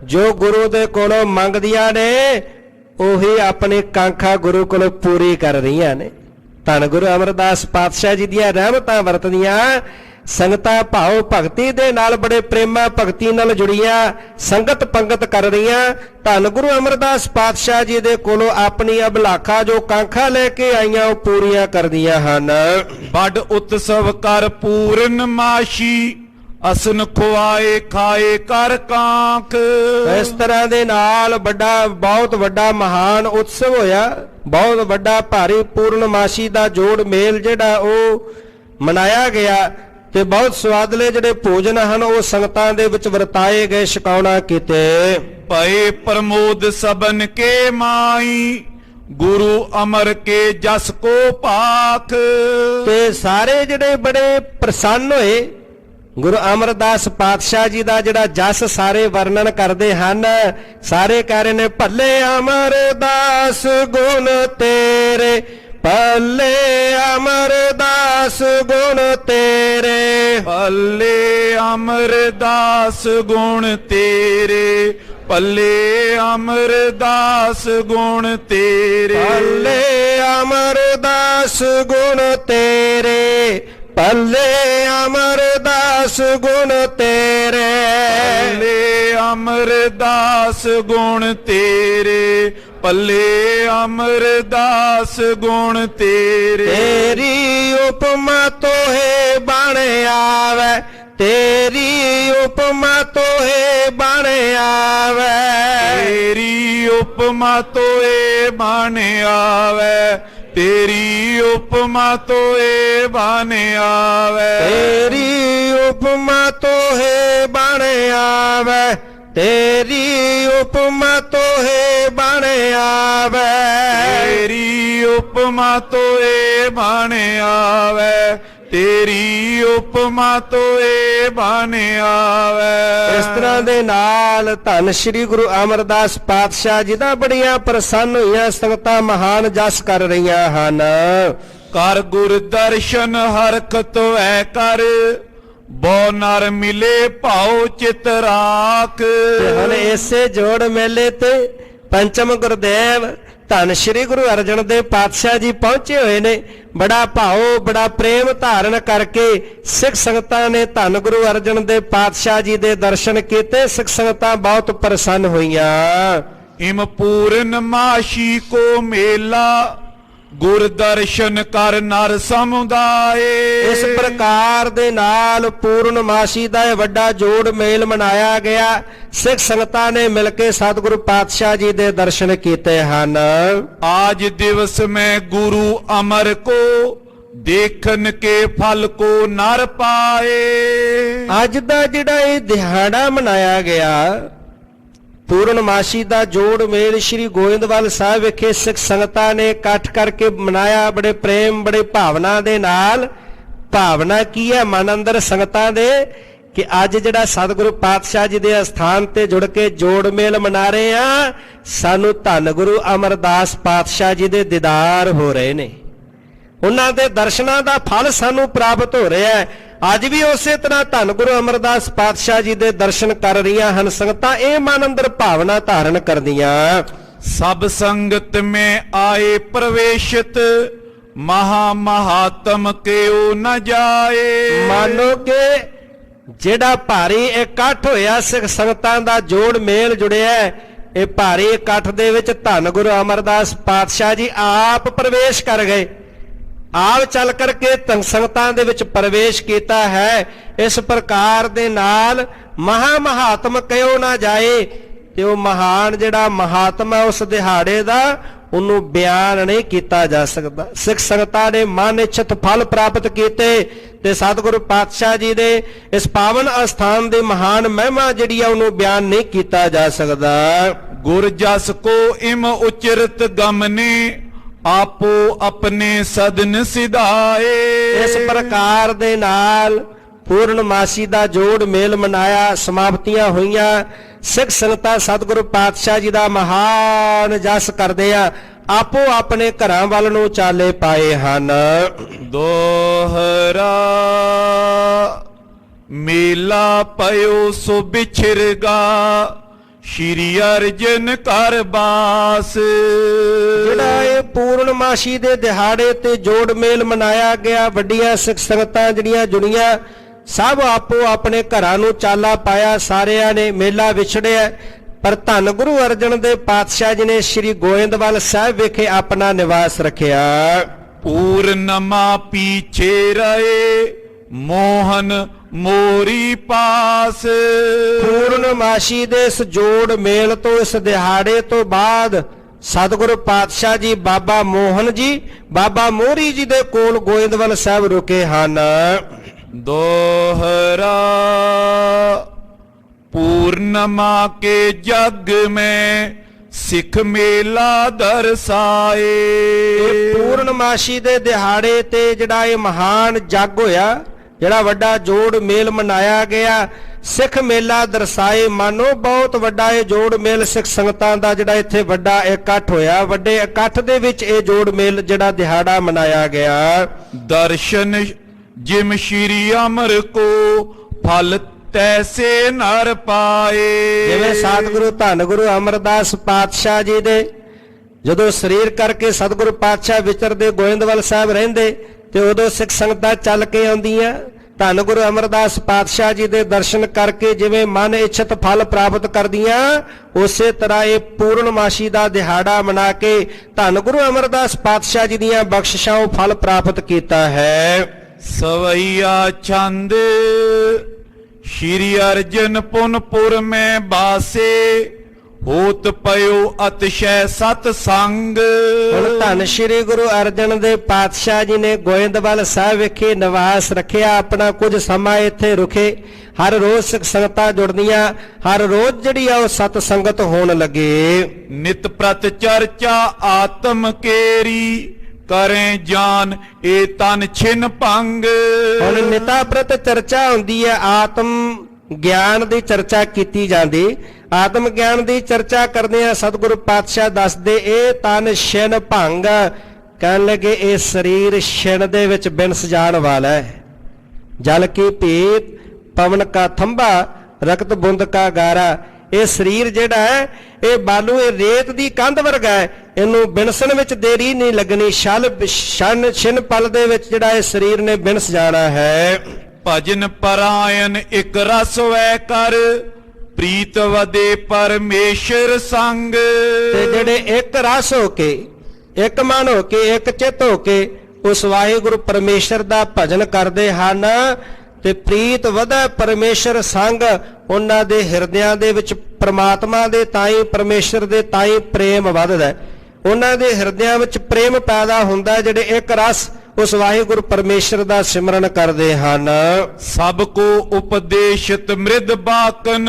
ਜੋ ਗੁਰੂ ਦੇ ਕੋਲੋਂ ਮੰਗਦੀਆਂ ਨੇ ਉਹੀ ਆਪਣੀ ਕਾਂਖਾ ਗੁਰੂ ਕੋਲੋਂ ਪੂਰੀ ਕਰ ਰਹੀਆਂ ਨੇ। ਧੰਨ ਗੁਰੂ ਅਮਰਦਾਸ ਪਾਤਸ਼ਾਹ ਜੀ ਦੀਆਂ ਰਹਿਮਤਾਂ ਵਰਤਦੀਆਂ ਸੰਗਤਾਂ ਭਾਵ ਭਗਤੀ ਦੇ ਨਾਲ ਬੜੇ ਪ੍ਰੇਮਾ ਭਗਤੀ ਨਾਲ ਜੁੜੀਆਂ, ਸੰਗਤ ਪੰਗਤ ਕਰ ਰਹੀਆਂ। ਧੰਨ ਗੁਰੂ ਅਮਰਦਾਸ ਪਾਤਸ਼ਾਹ ਜੀ ਦੇ ਕੋਲੋਂ ਆਪਣੀ ਅਭਲਾਖਾ ਜੋ ਕਾਂਖਾ ਲੈ ਕੇ ਆਈਆਂ ਉਹ ਪੂਰੀਆਂ ਕਰਦੀਆਂ ਹਨ। ਵੱਡ ਉਤਸਵ ਕਰ ਪੂਰਨਮਾਸ਼ੀ, ਅਸਨ ਖੁਆਏ ਖਾਏ ਕਰ ਕਾਂਖ। ਇਸ ਤਰ੍ਹਾਂ ਦੇ ਨਾਲ ਬਹੁਤ ਵੱਡਾ ਮਹਾਨ ਉਤਸਵ ਹੋਇਆ, ਬਹੁਤ ਵੱਡਾ ਭਾਰੀ ਪੂਰਨਮਾਸ਼ੀ ਦਾ ਜੋੜ ਮੇਲ ਜਿਹੜਾ ਉਹ ਮਨਾਇਆ ਗਿਆ ਤੇ ਬਹੁਤ ਸਵਾਦਲੇ ਜਿਹੜੇ ਭੋਜਨ ਹਨ ਉਹ ਸੰਗਤਾਂ ਦੇ ਵਿੱਚ ਵਰਤਾਏ ਗਏ, ਛਕਾਉਣਾ ਕੀਤੇ। ਭਏ ਪ੍ਰਮੋਦ ਸਬਨ ਕੇ ਮਾਈ, ਗੁਰੂ ਅਮਰ ਕੇ ਜਸ ਕੋ ਪਾਖ। ਤੇ ਸਾਰੇ ਜਿਹੜੇ ਬੜੇ ਪ੍ਰਸੰਨ ਹੋਏ, ਗੁਰੂ ਅਮਰਦਾਸ ਪਾਤਸ਼ਾਹ ਜੀ ਦਾ ਜਿਹੜਾ ਜਸ ਸਾਰੇ ਵਰਣਨ ਕਰਦੇ ਹਨ। ਸਾਰੇ ਕਹਿ ਰਹੇ ਨੇ ਭੱਲੇ ਅਮਰਦਾਸ ਗੁਣ ਤੇਰੇ, ਭੱਲੇ ਅਮਰਦਾਸ ਗੁਣ ਤੇਰੇ, ਭੱਲੇ ਅਮਰਦਾਸ ਗੁਣ ਤੇਰੇ, ਭੱਲੇ ਅਮਰਦਾਸ ਗੁਣ ਤੇਰੇ, ਭੱਲੇ ਅਮਰਦਾਸ ਗੁਣ ਤੇਰੇ, ਭੱਲੇ ਅਮਰਦਾਸ ਗੁਣ ਤੇਰੇ, ਭੱਲੇ ਅਮਰਦਾਸ ਗੁਣ ਤੇਰੇ, ਭੱਲੇ ਅਮਰਦਾਸ ਗੁਣ ਤੇਰੇ। ਤੇਰੀ ਉਪਮਾ ਤੋਹੇ ਬਣ ਆਵੇ, ਤੇਰੀ ਉਪਮਾ ਤੋਹੇ ਬਣ ਆਵੇ, ਤੇਰੀ ਉਪਮਾ ਤੋਏ ਬਣ ਆਵੇ, ਤੇਰੀ ਉਪਮਾ ਤੋਏ ਬਣ ਆਵੇ, ਤੇਰੀ ਉਪਮਾ ਤੋਹੇ ਬਣ ਆਵੇ, ਤੇਰੀ ਉਪਮਾ ਤੋਹੇ ਬਣ ਆਵੇ, ਤੇਰੀ ਉਪਮਾ ਤੋਏ ਬਣ ਆਵੇ, ਤੇਰੀ ਉਪਮਾ ਤੋਏ ਬਣ ਆਵੇ। ਇਸ ਤਰ੍ਹਾਂ ਦੇ ਨਾਲ ਧੰਨ ਸ਼੍ਰੀ ਗੁਰੂ ਅਮਰਦਾਸ ਪਾਤਸ਼ਾਹ ਜੀ ਦਾ ਬੜੀਆਂ ਪ੍ਰਸੰਨ ਹੋਈਆਂ ਸੰਗਤਾਂ ਮਹਾਨ ਜਸ ਕਰ ਰਹੀਆਂ ਹਨ। ਕਰ ਗੁਰ ਦਰਸ਼ਨ ਹਰਖਤ ਐ ਕਰ, ਬੋ ਨਰ ਮਿਲੇ ਭਾਉ ਚਿਤ ਰਾਖ। ਤੇ ਹੁਣ ਇਸੇ ਜੋੜ ਮੇਲੇ ਤੇ ਪੰਚਮ ਗੁਰਦੇਵ ਧੰਨ ਸ਼੍ਰੀ ਗੁਰੂ ਅਰਜਨ ਦੇਵ ਪਾਤਸ਼ਾਹ ਜੀ ਪਹੁੰਚੇ ਹੋਏ ਨੇ। ਬੜਾ ਭਾਉ ਬੜਾ ਪ੍ਰੇਮ ਧਾਰਨ ਕਰਕੇ ਸਿੱਖ ਸੰਗਤਾਂ ਨੇ ਧੰਨ ਗੁਰੂ ਅਰਜਨ ਦੇਵ ਪਾਤਸ਼ਾਹ ਜੀ ਦੇ ਦਰਸ਼ਨ ਕੀਤੇ। ਸਿੱਖ ਸੰਗਤਾਂ ਬਹੁਤ ਪ੍ਰਸੰਨ ਹੋਈਆਂ। ਇਮ ਪੂਰਨਮਾਸ਼ੀ ਕੋ ਮੇਲਾ, ਗੁਰ ਦਰਸ਼ਨ ਕਰ ਨਰ ਸਮੁਦਾਏ। ਇਸ ਪ੍ਰਕਾਰ ਦੇ ਨਾਲ ਪੂਰਨਮਾਸ਼ੀ ਦਾ ਇਹ ਵੱਡਾ ਜੋੜ ਮੇਲ ਮਨਾਇਆ ਗਿਆ। ਸਿੱਖ ਸੰਗਤਾਂ ਨੇ ਮਿਲ ਕੇ ਸਤਿਗੁਰੂ ਪਾਤਸ਼ਾਹ ਜੀ ਦੇ ਦਰਸ਼ਨ ਕੀਤੇ ਹਨ। ਆਜ ਦਿਵਸ ਮੈਂ ਗੁਰੂ ਅਮਰ ਕੋ, ਦੇਖਨ ਕੇ ਫਲ ਕੋ ਨਰ ਪਾਏ। ਅੱਜ ਦਾ ਜਿਹੜਾ ਇਹ ਦਿਹਾੜਾ ਮਨਾਇਆ ਗਿਆ ਪੂਰਨਮਾਸ਼ੀ ਦਾ ਜੋੜ ਮੇਲ ਸ੍ਰੀ ਗੋਇੰਦਵਾਲ ਸਾਹਿਬ ਵਿਖੇ ਸਿੱਖ ਸੰਗਤਾਂ ਨੇ ਇਕੱਠ ਕਰਕੇ ਮਨਾਇਆ ਬੜੇ ਪ੍ਰੇਮ ਬੜੇ ਭਾਵਨਾ ਦੇ ਨਾਲ। ਭਾਵਨਾ ਕੀ ਹੈ ਮਨ ਅੰਦਰ ਸੰਗਤਾਂ ਦੇ ਕਿ ਅੱਜ ਜਿਹੜਾ ਸਤਿਗੁਰੂ ਪਾਤਸ਼ਾਹ ਜੀ ਦੇ ਅਸਥਾਨ ਤੇ ਜੁੜ ਕੇ ਜੋੜ ਮੇਲ ਮਨਾ ਰਹੇ ਆ, ਸਾਨੂੰ ਧੰਨ ਗੁਰੂ ਅਮਰਦਾਸ ਪਾਤਸ਼ਾਹ ਜੀ ਦੇ ਦੀਦਾਰ ਹੋ ਰਹੇ ਨੇ, ਉਹਨਾਂ ਦੇ ਦਰਸ਼ਨਾਂ ਦਾ ਫਲ ਸਾਨੂੰ ਪ੍ਰਾਪਤ ਹੋ ਰਿਹਾ ਹੈ। ਅੱਜ ਵੀ ਉਸੇ ਤਰ੍ਹਾਂ ਧੰਨ ਗੁਰੂ ਅਮਰਦਾਸ ਪਾਤਸ਼ਾਹ ਜੀ ਦੇ ਦਰਸ਼ਨ ਕਰ ਰਹੀਆਂ ਹਨ ਸੰਗਤਾਂ, ਇਹ ਮਨ ਅੰਦਰ ਭਾਵਨਾ ਧਾਰਨ ਕਰਦੀਆਂ। ਸਭ ਸੰਗਤ ਮੈਂ ਆਏ ਪ੍ਰਵੇਸ਼ਿਤ, ਮਹਾ ਮਹਾਤਮ ਕਿਉ ਨ ਜਾਏ। ਮਾਨੋ ਕਿ ਜਿਹੜਾ ਭਾਰੀ ਇਕੱਠ ਹੋਇਆ ਸਿੱਖ ਸੰਗਤਾਂ ਦਾ ਜੋੜ ਮੇਲ ਜੁੜਿਆ, ਇਹ ਭਾਰੀ ਇਕੱਠ ਦੇ ਵਿੱਚ ਧੰਨ ਗੁਰੂ ਅਮਰਦਾਸ ਪਾਤਸ਼ਾਹ ਜੀ ਆਪ ਪ੍ਰਵੇਸ਼ ਕਰ ਗਏ, ਆਪ ਚੱਲ ਕਰਕੇ ਸੰਗਤਾਂ ਦੇ ਵਿੱਚ ਪ੍ਰਵੇਸ਼ ਕੀਤਾ ਹੈ। ਇਸ ਪ੍ਰਕਾਰ ਦੇ ਨਾਲ ਮਹਾ ਮਹਾਤਮ ਕਿਉ ਨਾ ਜਾਏ, ਤੇ ਉਹ ਮਹਾਨ ਜਿਹੜਾ ਮਹਾਤਮਾ ਉਸ ਦਿਹਾੜੇ ਦਾ ਉਹਨੂੰ ਬਿਆਨ ਨਹੀਂ ਕੀਤਾ ਜਾ ਸਕਦਾ। ਸਿੱਖ ਸੰਗਤਾਂ ਨੇ ਮਨ ਇੱਛਤ ਫਲ ਪ੍ਰਾਪਤ ਕੀਤੇ ਤੇ ਸਤਿਗੁਰੂ ਪਾਤਸ਼ਾਹ ਜੀ ਦੇ ਇਸ ਪਾਵਨ ਅਸਥਾਨ ਦੇ ਮਹਾਨ ਮਹਿਮਾ ਜਿਹੜੀ ਆ ਉਹਨੂੰ ਬਿਆਨ ਨਹੀਂ ਕੀਤਾ ਜਾ ਸਕਦਾ। ਗੁਰ ਜਸ ਕੋ ਇਮ ਉਚਰਤ ਗਮਨੇ, ਆਪੋ ਆਪਣੇ ਸਦਨ ਸਿਧਾਏ। ਇਸ ਪ੍ਰਕਾਰ ਦੇ ਨਾਲ ਪੂਰਨਮਾਸੀ ਦਾ ਜੋੜ ਮੇਲ ਮਨਾਇਆ, ਸਮਾਪਤੀਆਂ ਹੋਈਆਂ। ਸਿੱਖ ਸੰਗਤਾਂ ਸਤਿਗੁਰੂ ਪਾਤਸ਼ਾਹ ਜੀ ਦਾ ਮਹਾਨ ਜਸ ਕਰਦੇ ਆ, ਆਪੋ ਆਪਣੇ ਘਰਾਂ ਵੱਲ ਨੂੰ ਚਾਲੇ ਪਾਏ ਹਨ। ਦੋਹਰਾ ਮੇਲਾ ਪਇਓ ਸੋ ਵਿਛਰਗਾ, ਸ਼੍ਰੀ ਅਰਜਨ ਕਰ ਬਾਸ। ਜਿਹੜਾ ਇਹ ਪੂਰਨਮਾਸ਼ੀ ਦੇ ਦਿਹਾੜੇ ਤੇ ਜੋੜ ਮੇਲ ਮਨਾਇਆ ਗਿਆ, ਵੱਡੀਆਂ ਸਿੱਖ ਸੰਗਤਾਂ ਜਿਹੜੀਆਂ ਜੁੜੀਆਂ, ਸਭ ਆਪੋ ਆਪਣੇ ਘਰਾਂ ਨੂੰ ਚਾਲਾ ਪਾਇਆ, ਸਾਰਿਆਂ ਨੇ ਮੇਲਾ ਵਿਛੜਿਆ। ਪਰ ਧੰਨ ਗੁਰੂ ਅਰਜਨ ਦੇਵ ਪਾਤਸ਼ਾਹ ਜੀ ਨੇ ਸ੍ਰੀ ਗੋਇੰਦਵਾਲ ਸਾਹਿਬ ਵਿਖੇ ਆਪਣਾ ਨਿਵਾਸ ਰੱਖਿਆ। ਪੂਰਨਮਾ ਪੀਛੇ ਰਹੇ, ਮੋਹਨ ਮੋਰੀ ਪਾਸ। ਪੂਰਨਮਾਸ਼ੀ ਦੇ ਇਸ ਜੋੜ ਮੇਲ ਤੋਂ, ਇਸ ਦਿਹਾੜੇ ਤੋਂ ਬਾਅਦ ਸਤਿਗੁਰੂ ਪਾਤਸ਼ਾਹ ਜੀ ਬਾਬਾ ਮੋਹਨ ਜੀ, ਬਾਬਾ ਮੋਹਰੀ ਜੀ ਦੇ ਕੋਲ ਗੋਇੰਦਵਾਲ ਸਾਹਿਬ ਰੁਕੇ ਹਨ। ਦੋਹਰਾ ਪੂਰਨਮਾ ਕੇ ਜਗ ਮੈਂ, ਸਿੱਖ ਮੇਲਾ ਦਰਸਾਏ। ਪੂਰਨਮਾਸ਼ੀ ਦੇ ਦਿਹਾੜੇ ਤੇ ਜਿਹੜਾ ਇਹ ਮਹਾਨ ਜਗ ਹੋਇਆ, ਜਿਹੜਾ ਵੱਡਾ ਜੋੜ ਮੇਲ ਮਨਾਇਆ ਗਿਆ, ਸਿੱਖ ਮੇਲਾ ਦਰਸਾਏ। ਮਾਨੋ ਬਹੁਤ ਵੱਡਾ ਇਹ ਜੋੜ ਮੇਲ ਸਿੱਖ ਸੰਗਤਾਂ ਦਾ ਜਿਹੜਾ ਇੱਥੇ ਵੱਡਾ ਇਕੱਠ ਹੋਇਆ, ਵੱਡੇ ਇਕੱਠ ਦੇ ਵਿੱਚ ਇਹ ਜੋੜ ਮੇਲ ਜਿਹੜਾ ਦਿਹਾੜਾ ਮਨਾਇਆ ਗਿਆ। ਦਰਸ਼ਨ ਜਿਮ ਸ਼੍ਰੀ ਅਮਰ ਕੋ, ਫਲ ਤੈਸੇ ਨਰ ਪਾਏ। ਜਿਵੇਂ ਸਤਿਗੁਰੂ ਧੰਨ ਗੁਰੂ ਅਮਰਦਾਸ ਪਾਤਸ਼ਾਹ ਜੀ ਦੇ ਜਦੋਂ ਸਰੀਰ ਕਰਕੇ ਸਤਿਗੁਰੂ ਪਾਤਸ਼ਾਹ ਵਿਚਰਦੇ, ਗੋਇੰਦਵਾਲ ਸਾਹਿਬ ਰਹਿੰਦੇ, ਤੇ ਉਦੋਂ ਸਿੱਖ ਸੰਗਤਾਂ ਚੱਲ ਕੇ ਆਉਂਦੀਆਂ, ਧੰਨ ਗੁਰੂ ਅਮਰਦਾਸ ਪਾਤਸ਼ਾਹ ਜੀ ਦੇ ਦਰਸ਼ਨ ਕਰਕੇ ਜਿਵੇਂ ਮਨ ਇੱਛਤ ਫਲ ਪ੍ਰਾਪਤ ਕਰਦੀਆਂ, ਉਸੇ ਤਰ੍ਹਾਂ ਇਹ ਪੂਰਨਮਾਸ਼ੀ ਦਾ ਦਿਹਾੜਾ ਮਨਾ ਕੇ ਧੰਨ ਗੁਰੂ ਅਮਰਦਾਸ ਪਾਤਸ਼ਾਹ ਜੀ ਦੀਆਂ ਬਖਸ਼ਿਸ਼ਾਂ ਉਹ ਫਲ ਪ੍ਰਾਪਤ ਕੀਤਾ ਹੈ। ਸਵਈਆ ਛੰਦ ਸ਼੍ਰੀ ਅਰਜਨ ਪੁਨਪੁਰ ਮੈਂ ਬਾਸੇ, ਹੋਤ ਪਇਓ ਅਤਿਸ਼ੈ ਸਤ ਸੰਗ। ਹੁਣ ਧੰਨ ਸ਼੍ਰੀ ਗੁਰੂ ਅਰਜਨ ਦੇਵ ਪਾਤਸ਼ਾਹ ਜੀ ਨੇ ਗੋਇੰਦਵਾਲ ਸਾਹਿਬ ਵਿਖੇ ਨਿਵਾਸ ਰੱਖਿਆ, ਆਪਣਾ ਕੁਝ ਸਮਾਂ ਇੱਥੇ ਰੁਕੇ। ਹਰ ਰੋਜ਼ ਸਿੱਖ ਸੰਗਤਾਂ ਜੁੜਦੀਆਂ, ਹਰ ਰੋਜ਼ ਜਿਹੜੀ ਆ ਉਹ ਸਤ ਸੰਗਤ ਹੋਣ ਲੱਗੇ। ਨਿਤ ਪ੍ਰਤ ਚਰਚਾ ਆਤਮ ਕੇਰੀ, ਕਰੇ ਜਾਨ ਇਹ ਤਨ ਛਿਨ ਭੰਗ। ਹੁਣ ਨਿਤਾ ਪ੍ਰਤ ਚਰਚਾ ਹੁੰਦੀ ਹੈ, ਆਤਮ ਗਿਆਨ ਦੀ ਚਰਚਾ ਕੀਤੀ ਜਾਂਦੀ। ਆਤਮ ਗਿਆਨ ਦੀ ਚਰਚਾ ਕਰਦੇ ਆ, ਸਤਿਗੁਰੂ ਪਾਤਸ਼ਾਹ ਦੱਸਦੇ ਇਹ ਤਨ ਛਿਨ ਭੰਗ। ਕਹਿਣ ਲੱਗੇ ਇਹ ਸਰੀਰ ਛਿਨ ਦੇ ਵਿੱਚ ਬਿਨਸ ਜਾਣ ਵਾਲਾ ਹੈ। ਜਲ ਕੀ ਭੇਤ ਪਵਨ ਕਾ ਥੰਬਾ, ਰਕਤ ਬੁੰਦ ਕਾ ਗਾਰਾ। ਇਹ ਸਰੀਰ ਜਿਹੜਾ ਹੈ ਇਹ ਬਾਲੂ, ਇਹ ਰੇਤ ਦੀ ਕੰਧ ਵਰਗਾ ਹੈ, ਇਹਨੂੰ ਬਿਨਸਣ ਵਿੱਚ ਦੇਰੀ ਨਹੀਂ ਲੱਗਣੀ। ਛਿਨ ਪਲ ਦੇ ਵਿੱਚ ਜਿਹੜਾ ਇਹ ਸਰੀਰ ਨੇ ਬਿਨਸ ਜਾਣਾ ਹੈ। ਭਜਨ ਪਰਾਇਣ ਇੱਕ ਰਸ ਵੈ ਕਰ, ਪ੍ਰੀਤ ਵਦੇ ਪਰਮੇਸ਼ਰ ਸੰਗ। ਤੇ ਜਿਹੜੇ ਇੱਕ ਰਸ ਹੋ ਕੇ, ਇੱਕ ਮਨ ਹੋ ਕੇ, ਇੱਕ ਚਿੱਤ ਹੋ ਕੇ ਉਸ ਵਾਹਿਗੁਰੂ ਪਰਮੇਸ਼ਰ ਦਾ ਭਜਨ ਕਰਦੇ ਹਨ, ਤੇ ਪ੍ਰੀਤ ਵਧੈ ਪਰਮੇਸ਼ਰ ਸੰਗ। ਉਹਨਾਂ ਦੇ ਹਿਰਦਿਆਂ ਦੇ ਵਿੱਚ ਪ੍ਰਮਾਤਮਾ ਦੇ ਤਾਈਂ, ਪਰਮੇਸ਼ਰ ਦੇ ਤਾਈਂ ਪ੍ਰੇਮ ਵੱਧਦਾ। ਉਹਨਾਂ ਦੇ ਹਿਰਦਿਆਂ ਵਿੱਚ ਪ੍ਰੇਮ ਪੈਦਾ ਹੁੰਦਾ, ਜਿਹੜੇ ਇੱਕ ਰਸ ਉਸ ਵਾਹਿਗੁਰੂ ਪਰਮੇਸ਼ਰ ਦਾ ਸਿਮਰਨ ਕਰਦੇ ਹਨ। ਸਭ ਕੋ ਉਪਦੇਸ਼ਿਤ ਮ੍ਰਿਦ ਬਾਕਨ,